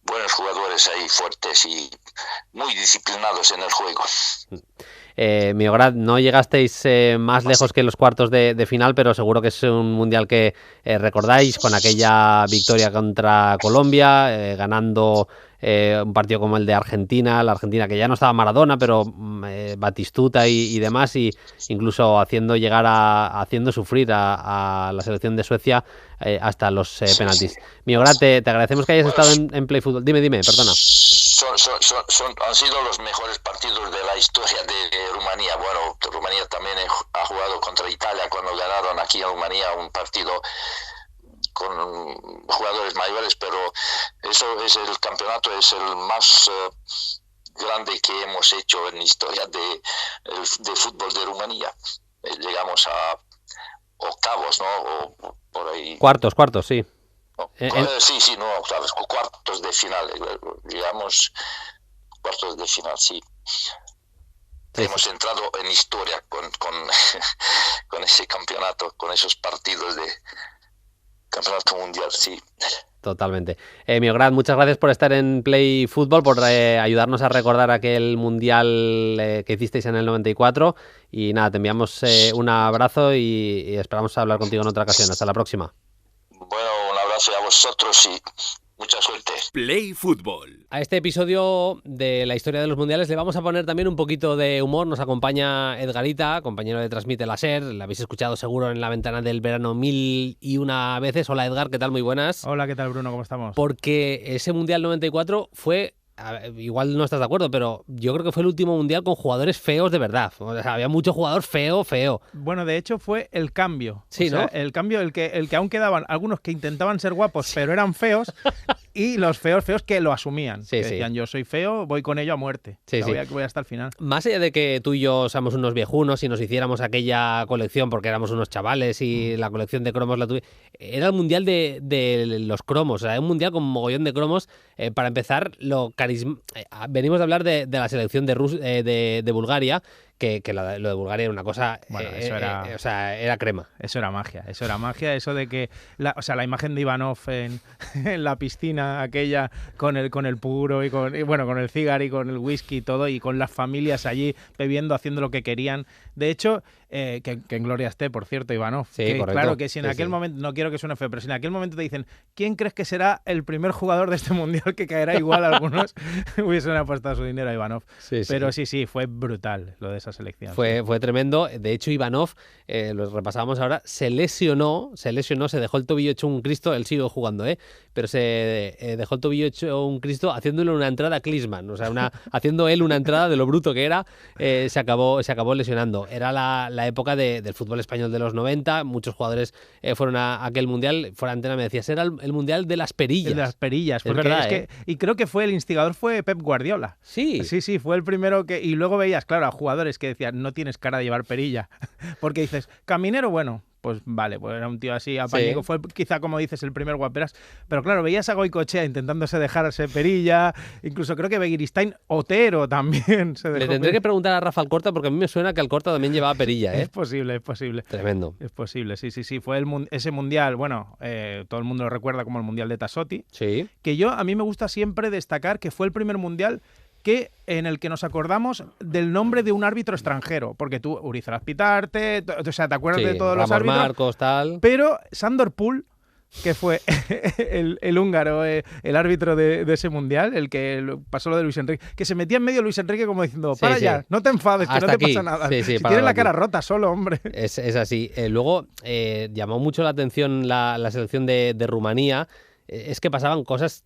buenos jugadores ahí, fuertes y muy disciplinados en el juego. Miograd, no llegasteis más lejos que los cuartos de final, pero seguro que es un mundial que recordáis, con aquella victoria contra Colombia, ganando un partido como el de Argentina, la Argentina que ya no estaba Maradona, pero Batistuta y demás, y incluso haciendo sufrir a la selección de Suecia hasta los penaltis. Miograd, te agradecemos que hayas estado en Play Fútbol. Dime, perdona. Han sido los mejores partidos de la historia de Rumanía. Bueno, Rumanía también ha jugado contra Italia cuando ganaron aquí en Rumanía un partido con jugadores mayores, pero el campeonato es el más grande que hemos hecho en la historia de fútbol de Rumanía. Llegamos a octavos, ¿no? O por ahí. Cuartos, sí. Octavos, cuartos de final. Digamos, cuartos de final, sí. Hemos entrado en historia con ese campeonato, con esos partidos de campeonato mundial, sí. Totalmente. Miograd, muchas gracias por estar en Play Fútbol, por ayudarnos a recordar aquel mundial que hicisteis en el 94. Y nada, te enviamos un abrazo y esperamos hablar contigo en otra ocasión. Hasta la próxima. Bueno, un abrazo a vosotros y mucha suerte. Play Fútbol. A este episodio de la historia de los mundiales le vamos a poner también un poquito de humor. Nos acompaña Edgarita, compañero de Transmite la SER. La habéis escuchado seguro en La Ventana del Verano 1001 veces. Hola Edgar, ¿qué tal? Muy buenas. Hola, ¿qué tal Bruno? ¿Cómo estamos? Porque ese Mundial 94 fue igual no estás de acuerdo, pero yo creo que fue el último mundial con jugadores feos de verdad. O sea, había mucho jugador feo. Bueno, de hecho fue el cambio. Sí, o sea, ¿no? El cambio, el que aún quedaban algunos que intentaban ser guapos, pero eran feos, y los feos que lo asumían. Sí, que sí. decían, yo soy feo, voy con ello a muerte. Sí, O sea, sí. voy hasta el final. Más allá de que tú y yo somos unos viejunos y nos hiciéramos aquella colección porque éramos unos chavales y la colección de cromos la tuve, era el mundial de los cromos, o sea, un mundial con mogollón de cromos. Para empezar, venimos de hablar de la selección de Bulgaria, que lo de Bulgaria era una cosa, Bueno, eso era... o sea, era crema. Eso era magia, eso de que, la imagen de Ivanov en la piscina aquella con el puro y con el cigar y con el whisky y todo, y con las familias allí bebiendo, haciendo lo que querían. De hecho, que en gloria esté, por cierto, Ivanov. Sí, que, correcto. claro, que si en aquel momento, no quiero que suene feo, pero si en aquel momento te dicen, ¿quién crees que será el primer jugador de este mundial que caerá igual a algunos? Hubiesen apostado su dinero a Ivanov. Sí, pero sí, fue brutal lo de esa selección. Fue tremendo. De hecho, Ivanov, lo repasábamos ahora, se lesionó, se dejó el tobillo hecho un Cristo, él sigue jugando, pero se dejó el tobillo hecho un Cristo haciéndole una entrada a Klinsmann, o sea, haciendo él una entrada de lo bruto que era, se acabó lesionando. Era la época del fútbol español de los 90, muchos jugadores fueron a aquel mundial. Fuera de antena me decías, era el mundial de las perillas. El de las perillas, es porque verdad, y creo que el instigador fue Pep Guardiola. Sí. Sí, fue el primero que... Y luego veías, claro, a jugadores que decían, no tienes cara de llevar perilla. Porque dices, Caminero, bueno, pues vale, pues era un tío así apañico. Sí. Fue quizá, como dices, el primer guaperas. Pero claro, veías a Goicoechea intentándose dejarse perilla. Incluso creo que Begiristain, Otero también se dejó. Le tendré que preguntar a Rafa Alcorta, porque a mí me suena que Alcorta también llevaba perilla, Es posible. Tremendo. Es posible, sí. Fue ese mundial, bueno, todo el mundo lo recuerda como el mundial de Tassotti. Sí. Que a mí me gusta siempre destacar que fue el primer mundial en el que nos acordamos del nombre de un árbitro extranjero, porque tú, Urizaraz Pitarte, o sea, te acuerdas de todos los árbitros, Marcos, tal. pero Sandor Pul, que fue el húngaro, el árbitro de ese mundial, el que pasó lo de Luis Enrique, que se metía en medio Luis Enrique como diciendo, para ya, no te enfades, que hasta no te aquí. pasa nada. Sí, si tienes la cara rota solo, hombre. Es así. Luego llamó mucho la atención la selección de Rumanía. Es que pasaban cosas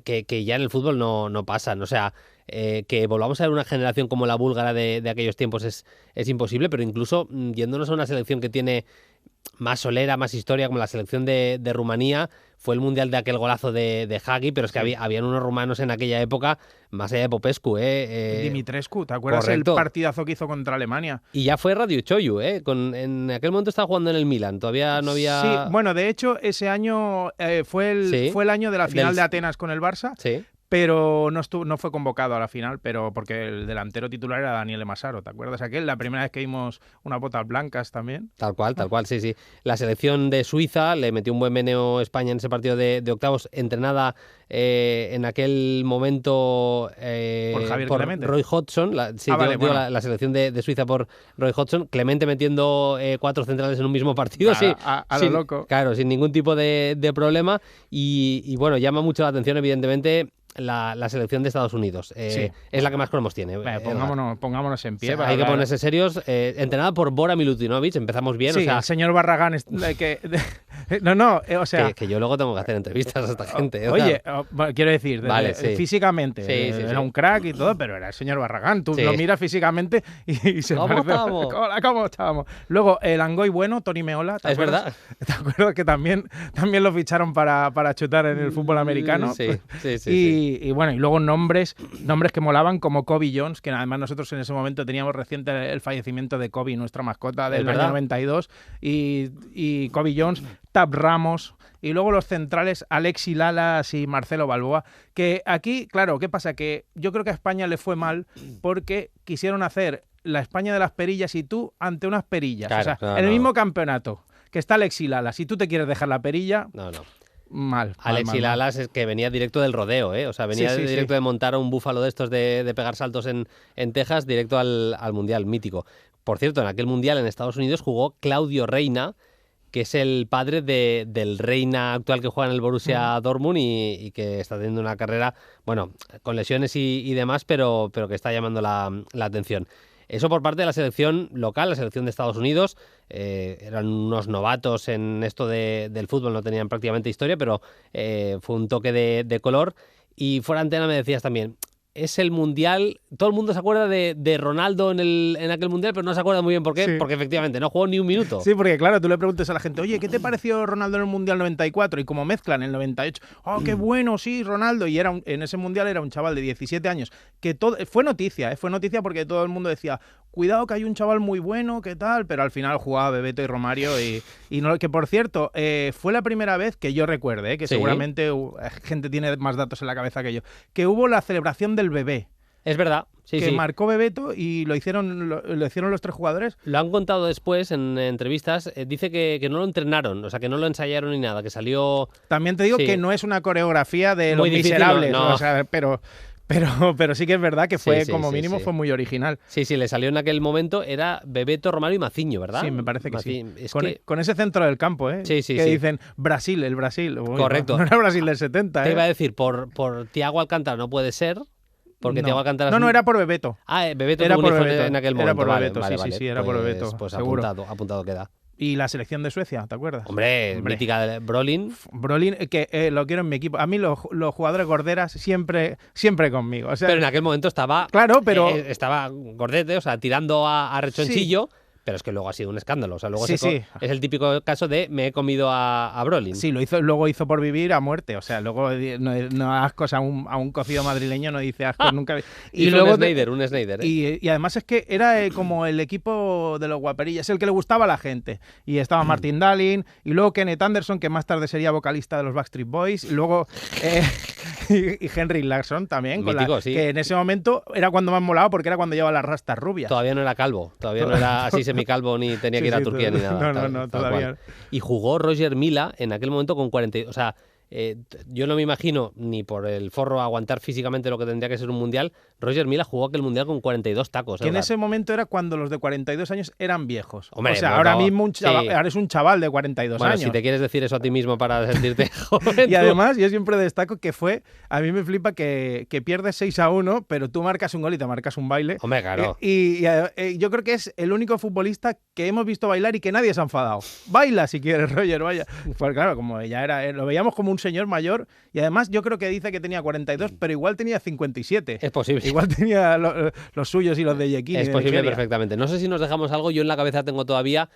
que ya en el fútbol no pasan. O sea, que volvamos a ver una generación como la búlgara de aquellos tiempos es imposible, pero incluso yéndonos a una selección que tiene más solera, más historia, como la selección de Rumanía, fue el mundial de aquel golazo de Hagi, pero es que habían unos rumanos en aquella época, más allá de Popescu. Dimitrescu, ¿te acuerdas? Correcto. El partidazo que hizo contra Alemania? Y ya fue Radio Choyu, en aquel momento estaba jugando en el Milan, todavía no había... Sí, bueno, de hecho, ese año fue el año de la final de Atenas con el Barça. Sí. Pero no fue convocado a la final, pero porque el delantero titular era Daniele Massaro, ¿te acuerdas aquel? La primera vez que vimos unas botas blancas también. Tal cual, sí. La selección de Suiza le metió un buen meneo a España en ese partido de octavos, entrenada en aquel momento por Clemente. Roy Hodgson. La selección de Suiza por Roy Hodgson. Clemente metiendo 4 centrales en un mismo partido. A lo loco. Claro, sin ningún tipo de problema. Y bueno, llama mucho la atención, evidentemente, la selección de Estados Unidos. Es la que más cromos tiene. Pongámonos en pie. O sea, hay que ponerse serios. Entrenada por Bora Milutinovic, empezamos bien. Sí, o sea, el señor Barragán. O sea... Que yo luego tengo que hacer entrevistas a esta gente. Oye, quiero decir, físicamente, era un crack y todo, pero era el señor Barragán. Tú lo miras físicamente y se ¿Cómo parece... estábamos? ¿Cómo estábamos? Luego, el Angoy bueno, Toni Meola. Es verdad. ¿Te acuerdas que también lo ficharon para chutar en el fútbol americano? Sí. Y bueno, y luego nombres que molaban como Kobe Jones, que además nosotros en ese momento teníamos reciente el fallecimiento de Kobe, nuestra mascota del año 92, y Kobe Jones, Tab Ramos, y luego los centrales Alexi Lalas y Marcelo Balboa, que aquí, claro, ¿qué pasa? Que yo creo que a España le fue mal porque quisieron hacer la España de las perillas y tú ante unas perillas. Claro, en el mismo campeonato que está Alexi Lalas, si tú te quieres dejar la perilla... No. Mal. Alexi Lalas es que venía directo del rodeo, o sea, venía directo de montar un búfalo de estos de pegar saltos en Texas, directo al Mundial, mítico. Por cierto, en aquel Mundial en Estados Unidos jugó Claudio Reina, que es el padre del Reina actual que juega en el Borussia Dortmund y que está teniendo una carrera, bueno, con lesiones y demás, pero que está llamando la atención. Eso por parte de la selección local, la selección de Estados Unidos. Eran unos novatos en esto del fútbol, no tenían prácticamente historia, pero fue un toque de color. y fuera de antena me decías también, es el Mundial, todo el mundo se acuerda de Ronaldo en aquel Mundial, pero no se acuerda muy bien por qué, porque efectivamente no jugó ni un minuto. Sí, porque claro, tú le preguntas a la gente, oye, ¿qué te pareció Ronaldo en el Mundial 94? Y como mezclan el 98, ¡oh, qué bueno, sí, Ronaldo! Y en ese Mundial era un chaval de 17 años, que fue noticia porque todo el mundo decía, cuidado que hay un chaval muy bueno, ¿qué tal? Pero al final jugaba Bebeto y Romario y no, que por cierto, fue la primera vez que yo recuerde, que seguramente gente tiene más datos en la cabeza que yo, que hubo la celebración del bebé. Es verdad, que marcó Bebeto y lo hicieron los 3 jugadores. Lo han contado después en entrevistas. Dice que no lo entrenaron, o sea, que no lo ensayaron ni nada, que salió... También te digo que no es una coreografía de Los Miserables, no. O sea, pero sí que es verdad que fue, mínimo, fue muy original. Sí, le salió en aquel momento, era Bebeto, Romario y Maciño, ¿verdad? Sí, me parece que sí. Con ese centro del campo, ¿eh? Sí. Dicen, el Brasil. Correcto. No era Brasil del 70, Te iba a decir, por Thiago Alcántara no puede ser... Porque Thiago Alcántara... No, era por Bebeto. Bebeto era por Bebeto en aquel momento. Era por Bebeto, sí, era por Bebeto. Pues seguro. apuntado queda. Y la selección de Suecia, ¿te acuerdas? Hombre. Mítica de Brolin. Brolin, que lo quiero en mi equipo. A mí los jugadores gorderas siempre conmigo. O sea, pero en aquel momento estaba... Claro, pero... estaba gordete, o sea, tirando a rechonchillo... Sí. Pero es que luego ha sido un escándalo. O sea, luego es el típico caso de me he comido a Brolin. Sí, luego hizo por vivir a muerte. O sea, luego no ascos a un cocido madrileño, no dice ascos nunca. Y luego un Snyder. Y además es que era como el equipo de los guaperillas, el que le gustaba a la gente. Y estaba Martin Dahlin, y luego Kenneth Anderson, que más tarde sería vocalista de los Backstreet Boys, y luego... y Henry Larsson también, mítico, que en ese momento era cuando más molaba porque era cuando llevaba las rastas rubias. Todavía no era calvo, todavía no era así semicalvo ni tenía que ir a Turquía ni nada. No, todavía. Y jugó Roger Mila en aquel momento con 40, o sea, yo no me imagino ni por el forro aguantar físicamente lo que tendría que ser un mundial. Roger Mila jugó aquel mundial con 42 tacos. Que en ese momento era cuando los de 42 años eran viejos. Hombre, o sea, ahora mismo ahora es un chaval de 42 años. Si te quieres decir eso a ti mismo para sentirte joven. Y además, yo siempre destaco que a mí me flipa que pierdes 6-1, pero tú marcas un gol y te marcas un baile. Hombre, claro. Y yo creo que es el único futbolista que hemos visto bailar y que nadie se ha enfadado. Baila si quieres, Roger, vaya. Pues claro, como ya lo veíamos como un señor mayor, y además yo creo que dice que tenía 42, pero igual tenía 57. Es posible. Igual tenía los suyos y los de Yekin. Es posible perfectamente. No sé si nos dejamos algo, yo en la cabeza tengo todavía...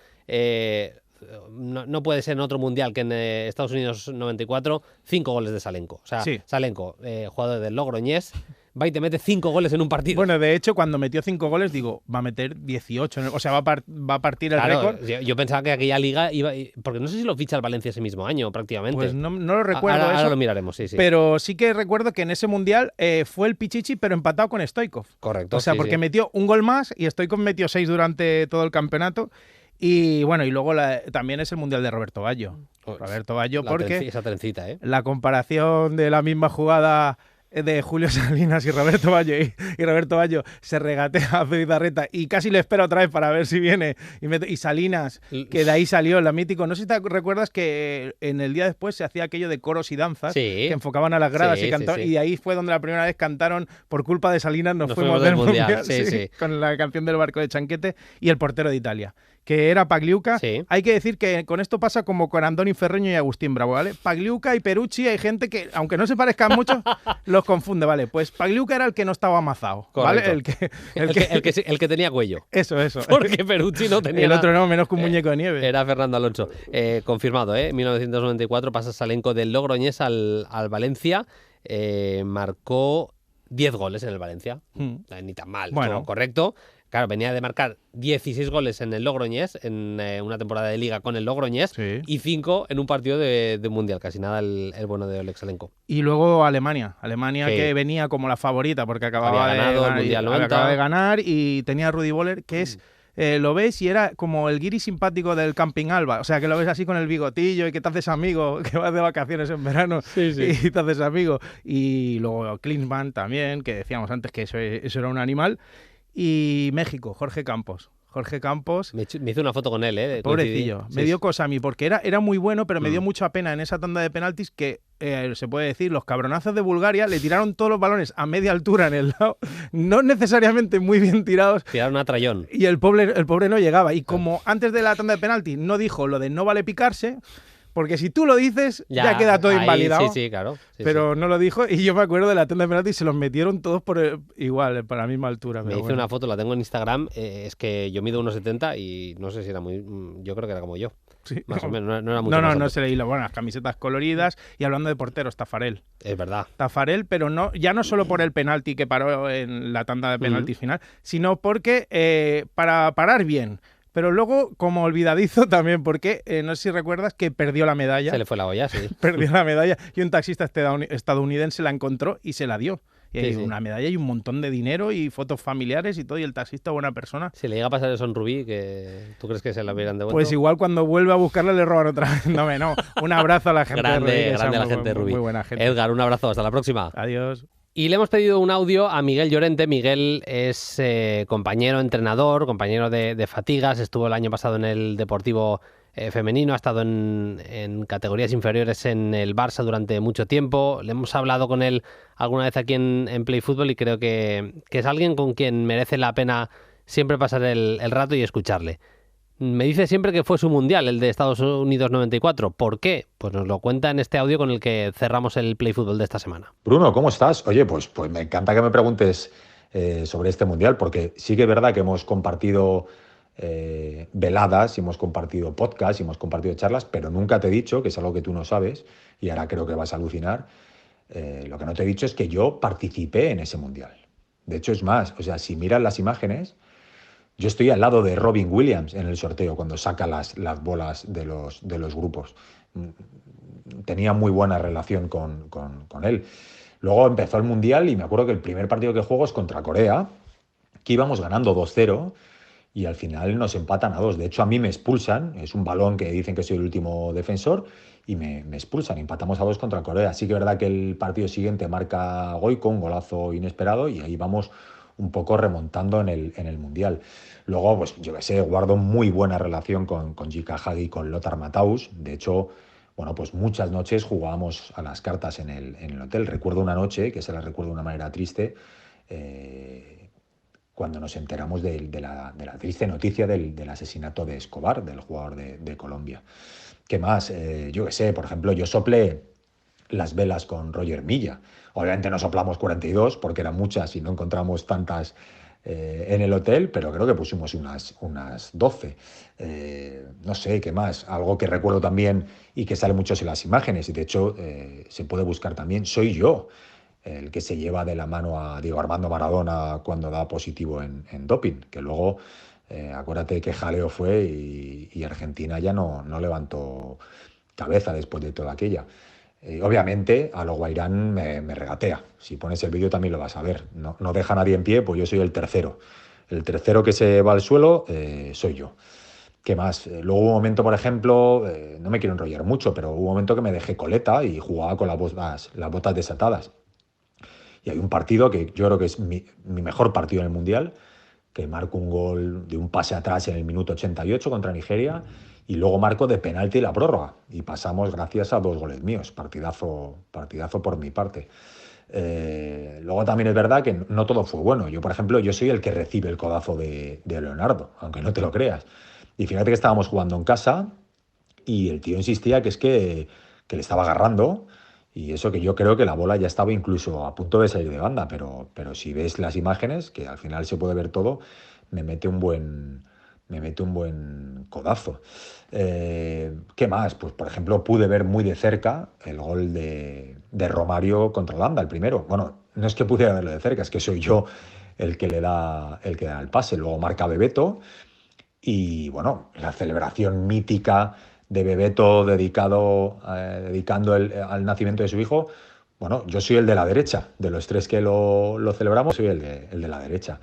No puede ser en otro mundial que en Estados Unidos 94, 5 goles de Salenko. O sea, Salenko, jugador del Logroñés, va y te mete 5 goles en un partido. Bueno, de hecho, cuando metió 5 goles, digo, va a meter 18. O sea, va a partir el récord. Yo pensaba que aquella liga iba... Porque no sé si lo ficha el Valencia ese mismo año, prácticamente. Pues no lo recuerdo. Ahora lo miraremos, sí. Pero sí que recuerdo que en ese mundial fue el Pichichi, pero empatado con Stoichkov. Correcto. O sea, porque metió un gol más y Stoichkov metió 6 durante todo el campeonato. Y bueno, y luego también es el mundial de Roberto Baggio. Roberto Baggio, porque esa trencita, la comparación de la misma jugada de Julio Salinas y Roberto Baggio, y Roberto Baggio se regatea a Zubizarreta y casi le espera otra vez para ver si viene, y Salinas, que de ahí salió el mítico. No sé si te recuerdas que en el día después se hacía aquello de coros y danzas, que enfocaban a las gradas y cantaban, y de ahí fue donde la primera vez cantaron por culpa de Salinas nos fuimos del mundial, con la canción del barco de Chanquete y el portero de Italia, que era Pagliuca. Hay que decir que con esto pasa como con Andoni Ferreño y Agustín Bravo, ¿vale? Pagliuca y Perucci, hay gente que, aunque no se parezcan mucho, los confunde, ¿vale? Pues Pagliuca era el que no estaba amazado, ¿vale? El que tenía cuello. Eso. Porque Perucci no tenía. El otro no, menos que un muñeco de nieve. Era Fernando Alonso. Confirmado, 1994 pasa Salenko del Logroñés al Valencia. Marcó 10 goles en el Valencia. Ni tan mal, bueno, correcto. Claro, venía de marcar 16 goles en el Logroñés, en una temporada de Liga con el Logroñés, y 5 en un partido de Mundial. Casi nada el bueno de Oleg Salenko. Y luego Alemania, que venía como la favorita porque acababa de ganar y tenía a Rudi Völler, que es... lo ves y era como el guiri simpático del Camping Alba, o sea, que lo ves así con el bigotillo y que te haces amigo, que vas de vacaciones en verano y te haces amigo. Y luego Klinsmann también, que decíamos antes que eso era un animal. Y México, Jorge Campos. Me hice una foto con él, pobrecillo. Me dio cosa a mí, porque era muy bueno, pero me dio mucha pena en esa tanda de penaltis que, se puede decir, los cabronazos de Bulgaria le tiraron todos los balones a media altura en el lado, no necesariamente muy bien tirados. Tiraron a trayón. Y el pobre no llegaba. Y como antes de la tanda de penaltis no dijo lo de no vale picarse, Porque si tú lo dices, ya queda todo invalidado. Sí, claro. Pero no lo dijo, y yo me acuerdo de la tanda de penalti y se los metieron todos igual, por la misma altura. Me hice una foto, la tengo en Instagram, es que yo mido 1,70 y no sé si era muy... Yo creo que era como yo. Sí, más o menos, no era mucho No se leí. Bueno, las camisetas coloridas, y hablando de porteros, Taffarel. Es verdad. Taffarel, pero ya no solo por el penalti que paró en la tanda de penalti final, sino porque para parar bien. Pero luego, como olvidadizo también, porque no sé si recuerdas que perdió la medalla. Se le fue la olla, sí. Perdió la medalla y un taxista estadounidense la encontró y se la dio. Y hay una medalla y un montón de dinero y fotos familiares y todo, y el taxista, buena persona. Si le llega a pasar eso en Rubí, ¿tú crees que se la hubieran devuelto? Pues igual cuando vuelva a buscarla le roban otra vez. No. Un abrazo a la gente grande, de Rubí. Grande la gente de Rubí. Muy buena gente. Edgar, un abrazo. Hasta la próxima. Adiós. Y le hemos pedido un audio a Miguel Llorente. Miguel es compañero, entrenador, compañero de Fatigas. Estuvo el año pasado en el Deportivo femenino, ha estado en categorías inferiores en el Barça durante mucho tiempo. Le hemos hablado con él alguna vez aquí en Play Fútbol y creo que es alguien con quien merece la pena siempre pasar el rato y escucharle. Me dice siempre que fue su mundial, el de Estados Unidos 94. ¿Por qué? Pues nos lo cuenta en este audio con el que cerramos el Play Fútbol de esta semana. Bruno, ¿cómo estás? Oye, pues me encanta que me preguntes sobre este mundial, porque sí que es verdad que hemos compartido veladas, y hemos compartido podcasts, y hemos compartido charlas, pero nunca te he dicho, que es algo que tú no sabes, y ahora creo que vas a alucinar, lo que no te he dicho es que yo participé en ese mundial. De hecho, es más, o sea, si miras las imágenes, yo estoy al lado de Robin Williams en el sorteo cuando saca las bolas de los grupos. Tenía muy buena relación con él. Luego empezó el Mundial y me acuerdo que el primer partido que juego es contra Corea, que íbamos ganando 2-0 y al final nos empatan a 2. De hecho, a mí me expulsan. Es un balón que dicen que soy el último defensor y me expulsan. Empatamos a 2 contra Corea. Sí que es verdad que el partido siguiente marca Goico, un golazo inesperado, y ahí vamos un poco remontando en el Mundial. Luego, pues yo qué sé, guardo muy buena relación con Jika Hagi y con Lothar Matthaus. De hecho, bueno, pues muchas noches jugábamos a las cartas en el hotel. Recuerdo una noche, que se la recuerdo de una manera triste, cuando nos enteramos de la triste noticia del asesinato de Escobar, del jugador de Colombia. ¿Qué más? Yo qué sé, por ejemplo, yo soplé las velas con Roger Milla. Obviamente no soplamos 42 porque eran muchas y no encontramos tantas en el hotel, pero creo que pusimos unas 12. No sé, ¿qué más? Algo que recuerdo también y que sale mucho en las imágenes, y de hecho se puede buscar también, soy yo el que se lleva de la mano a Diego Armando Maradona cuando da positivo en doping, que luego acuérdate que jaleo fue y Argentina ya no levantó cabeza después de toda aquella. Obviamente a lo Guairán me regatea. Si pones el vídeo también lo vas a ver. No deja a nadie en pie, pues yo soy el tercero. El tercero que se va al suelo soy yo. ¿Qué más? Luego hubo un momento, por ejemplo, no me quiero enrollar mucho, pero hubo un momento que me dejé coleta y jugaba con las botas desatadas. Y hay un partido que yo creo que es mi mejor partido en el Mundial, que marco un gol de un pase atrás en el minuto 88 contra Nigeria, y luego marco de penalti la prórroga, y pasamos gracias a 2 goles míos. Partidazo por mi parte. Luego también es verdad que no todo fue bueno. Yo, por ejemplo, yo soy el que recibe el codazo de Leonardo, aunque no te lo creas. Y fíjate que estábamos jugando en casa y el tío insistía que es que le estaba agarrando, y eso que yo creo que la bola ya estaba incluso a punto de salir de banda, pero si ves las imágenes, que al final se puede ver todo, me mete un buen codazo. ¿Qué más? Pues por ejemplo pude ver muy de cerca el gol de Romario contra Holanda, el primero. Bueno, no es que pudiera verlo de cerca, es que soy yo el que le da el pase. Luego marca Bebeto y bueno, la celebración mítica de Bebeto dedicando al nacimiento de su hijo. Bueno, yo soy el de la derecha. De los 3 que lo celebramos, soy el de la derecha.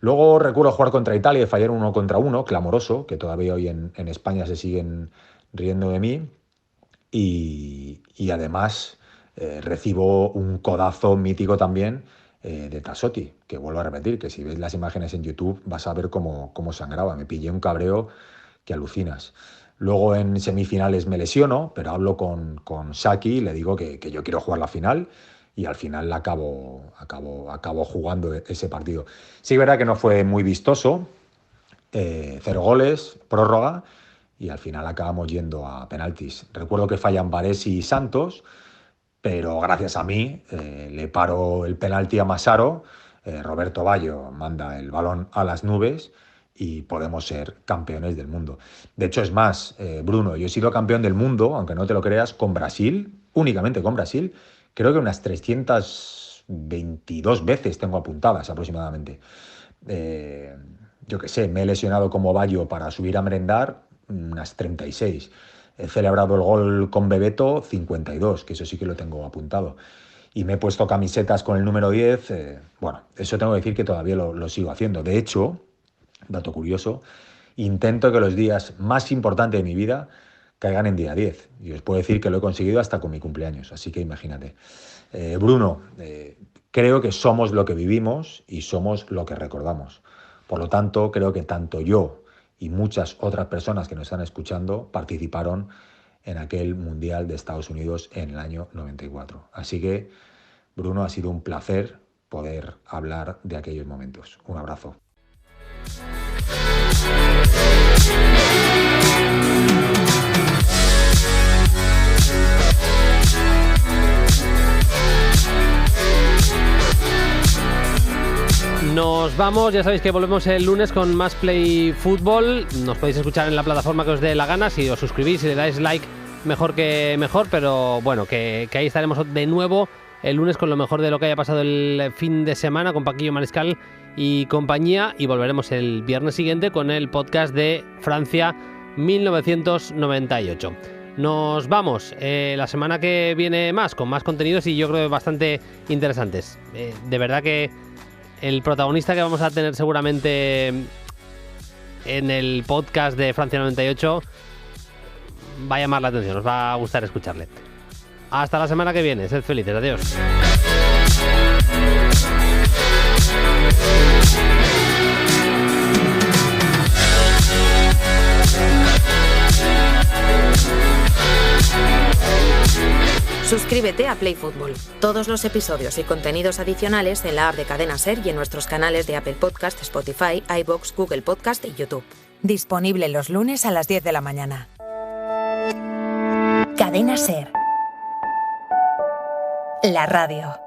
Luego recuerdo jugar contra Italia y fallar 1 contra 1, clamoroso, que todavía hoy en España se siguen riendo de mí. Y además recibo un codazo mítico también de Tassotti, que vuelvo a repetir, que si ves las imágenes en YouTube vas a ver cómo sangraba. Me pillé un cabreo que alucinas. Luego en semifinales me lesiono, pero hablo con Saki y le digo que yo quiero jugar la final, y al final acabo jugando ese partido. Sí, es verdad que no fue muy vistoso, 0 goles, prórroga, y al final acabamos yendo a penaltis. Recuerdo que fallan Varés y Santos, pero gracias a mí le paro el penalti a Masaro, Roberto Baggio manda el balón a las nubes y podemos ser campeones del mundo. De hecho, es más, Bruno, yo he sido campeón del mundo, aunque no te lo creas, con Brasil, únicamente con Brasil, creo que unas 322 veces tengo apuntadas aproximadamente. Yo qué sé, me he lesionado como Baggio para subir a merendar unas 36. He celebrado el gol con Bebeto 52, que eso sí que lo tengo apuntado. Y me he puesto camisetas con el número 10. Bueno, eso tengo que decir que todavía lo sigo haciendo. De hecho, dato curioso, intento que los días más importantes de mi vida caigan en día 10. Y os puedo decir que lo he conseguido hasta con mi cumpleaños, así que imagínate. Bruno, creo que somos lo que vivimos y somos lo que recordamos. Por lo tanto, creo que tanto yo y muchas otras personas que nos están escuchando participaron en aquel Mundial de Estados Unidos en el año 94. Así que, Bruno, ha sido un placer poder hablar de aquellos momentos. Un abrazo. Nos vamos, ya sabéis que volvemos el lunes con más Play Fútbol. Nos podéis escuchar en la plataforma que os dé la gana. Si os suscribís y le dais like, mejor que mejor. Pero bueno, que ahí estaremos de nuevo el lunes con lo mejor de lo que haya pasado el fin de semana con Paquillo Mariscal y compañía. Y volveremos el viernes siguiente con el podcast de Francia 1998. Nos vamos la semana que viene más, con más contenidos y yo creo bastante interesantes. De verdad que el protagonista que vamos a tener seguramente en el podcast de Francia 98 va a llamar la atención, os va a gustar escucharle. Hasta la semana que viene, sed felices, adiós. Suscríbete a Play Fútbol. Todos los episodios y contenidos adicionales en la app de Cadena Ser y en nuestros canales de Apple Podcast, Spotify, iVoox, Google Podcast y YouTube. Disponible los lunes a las 10 de la mañana. Cadena Ser. La radio.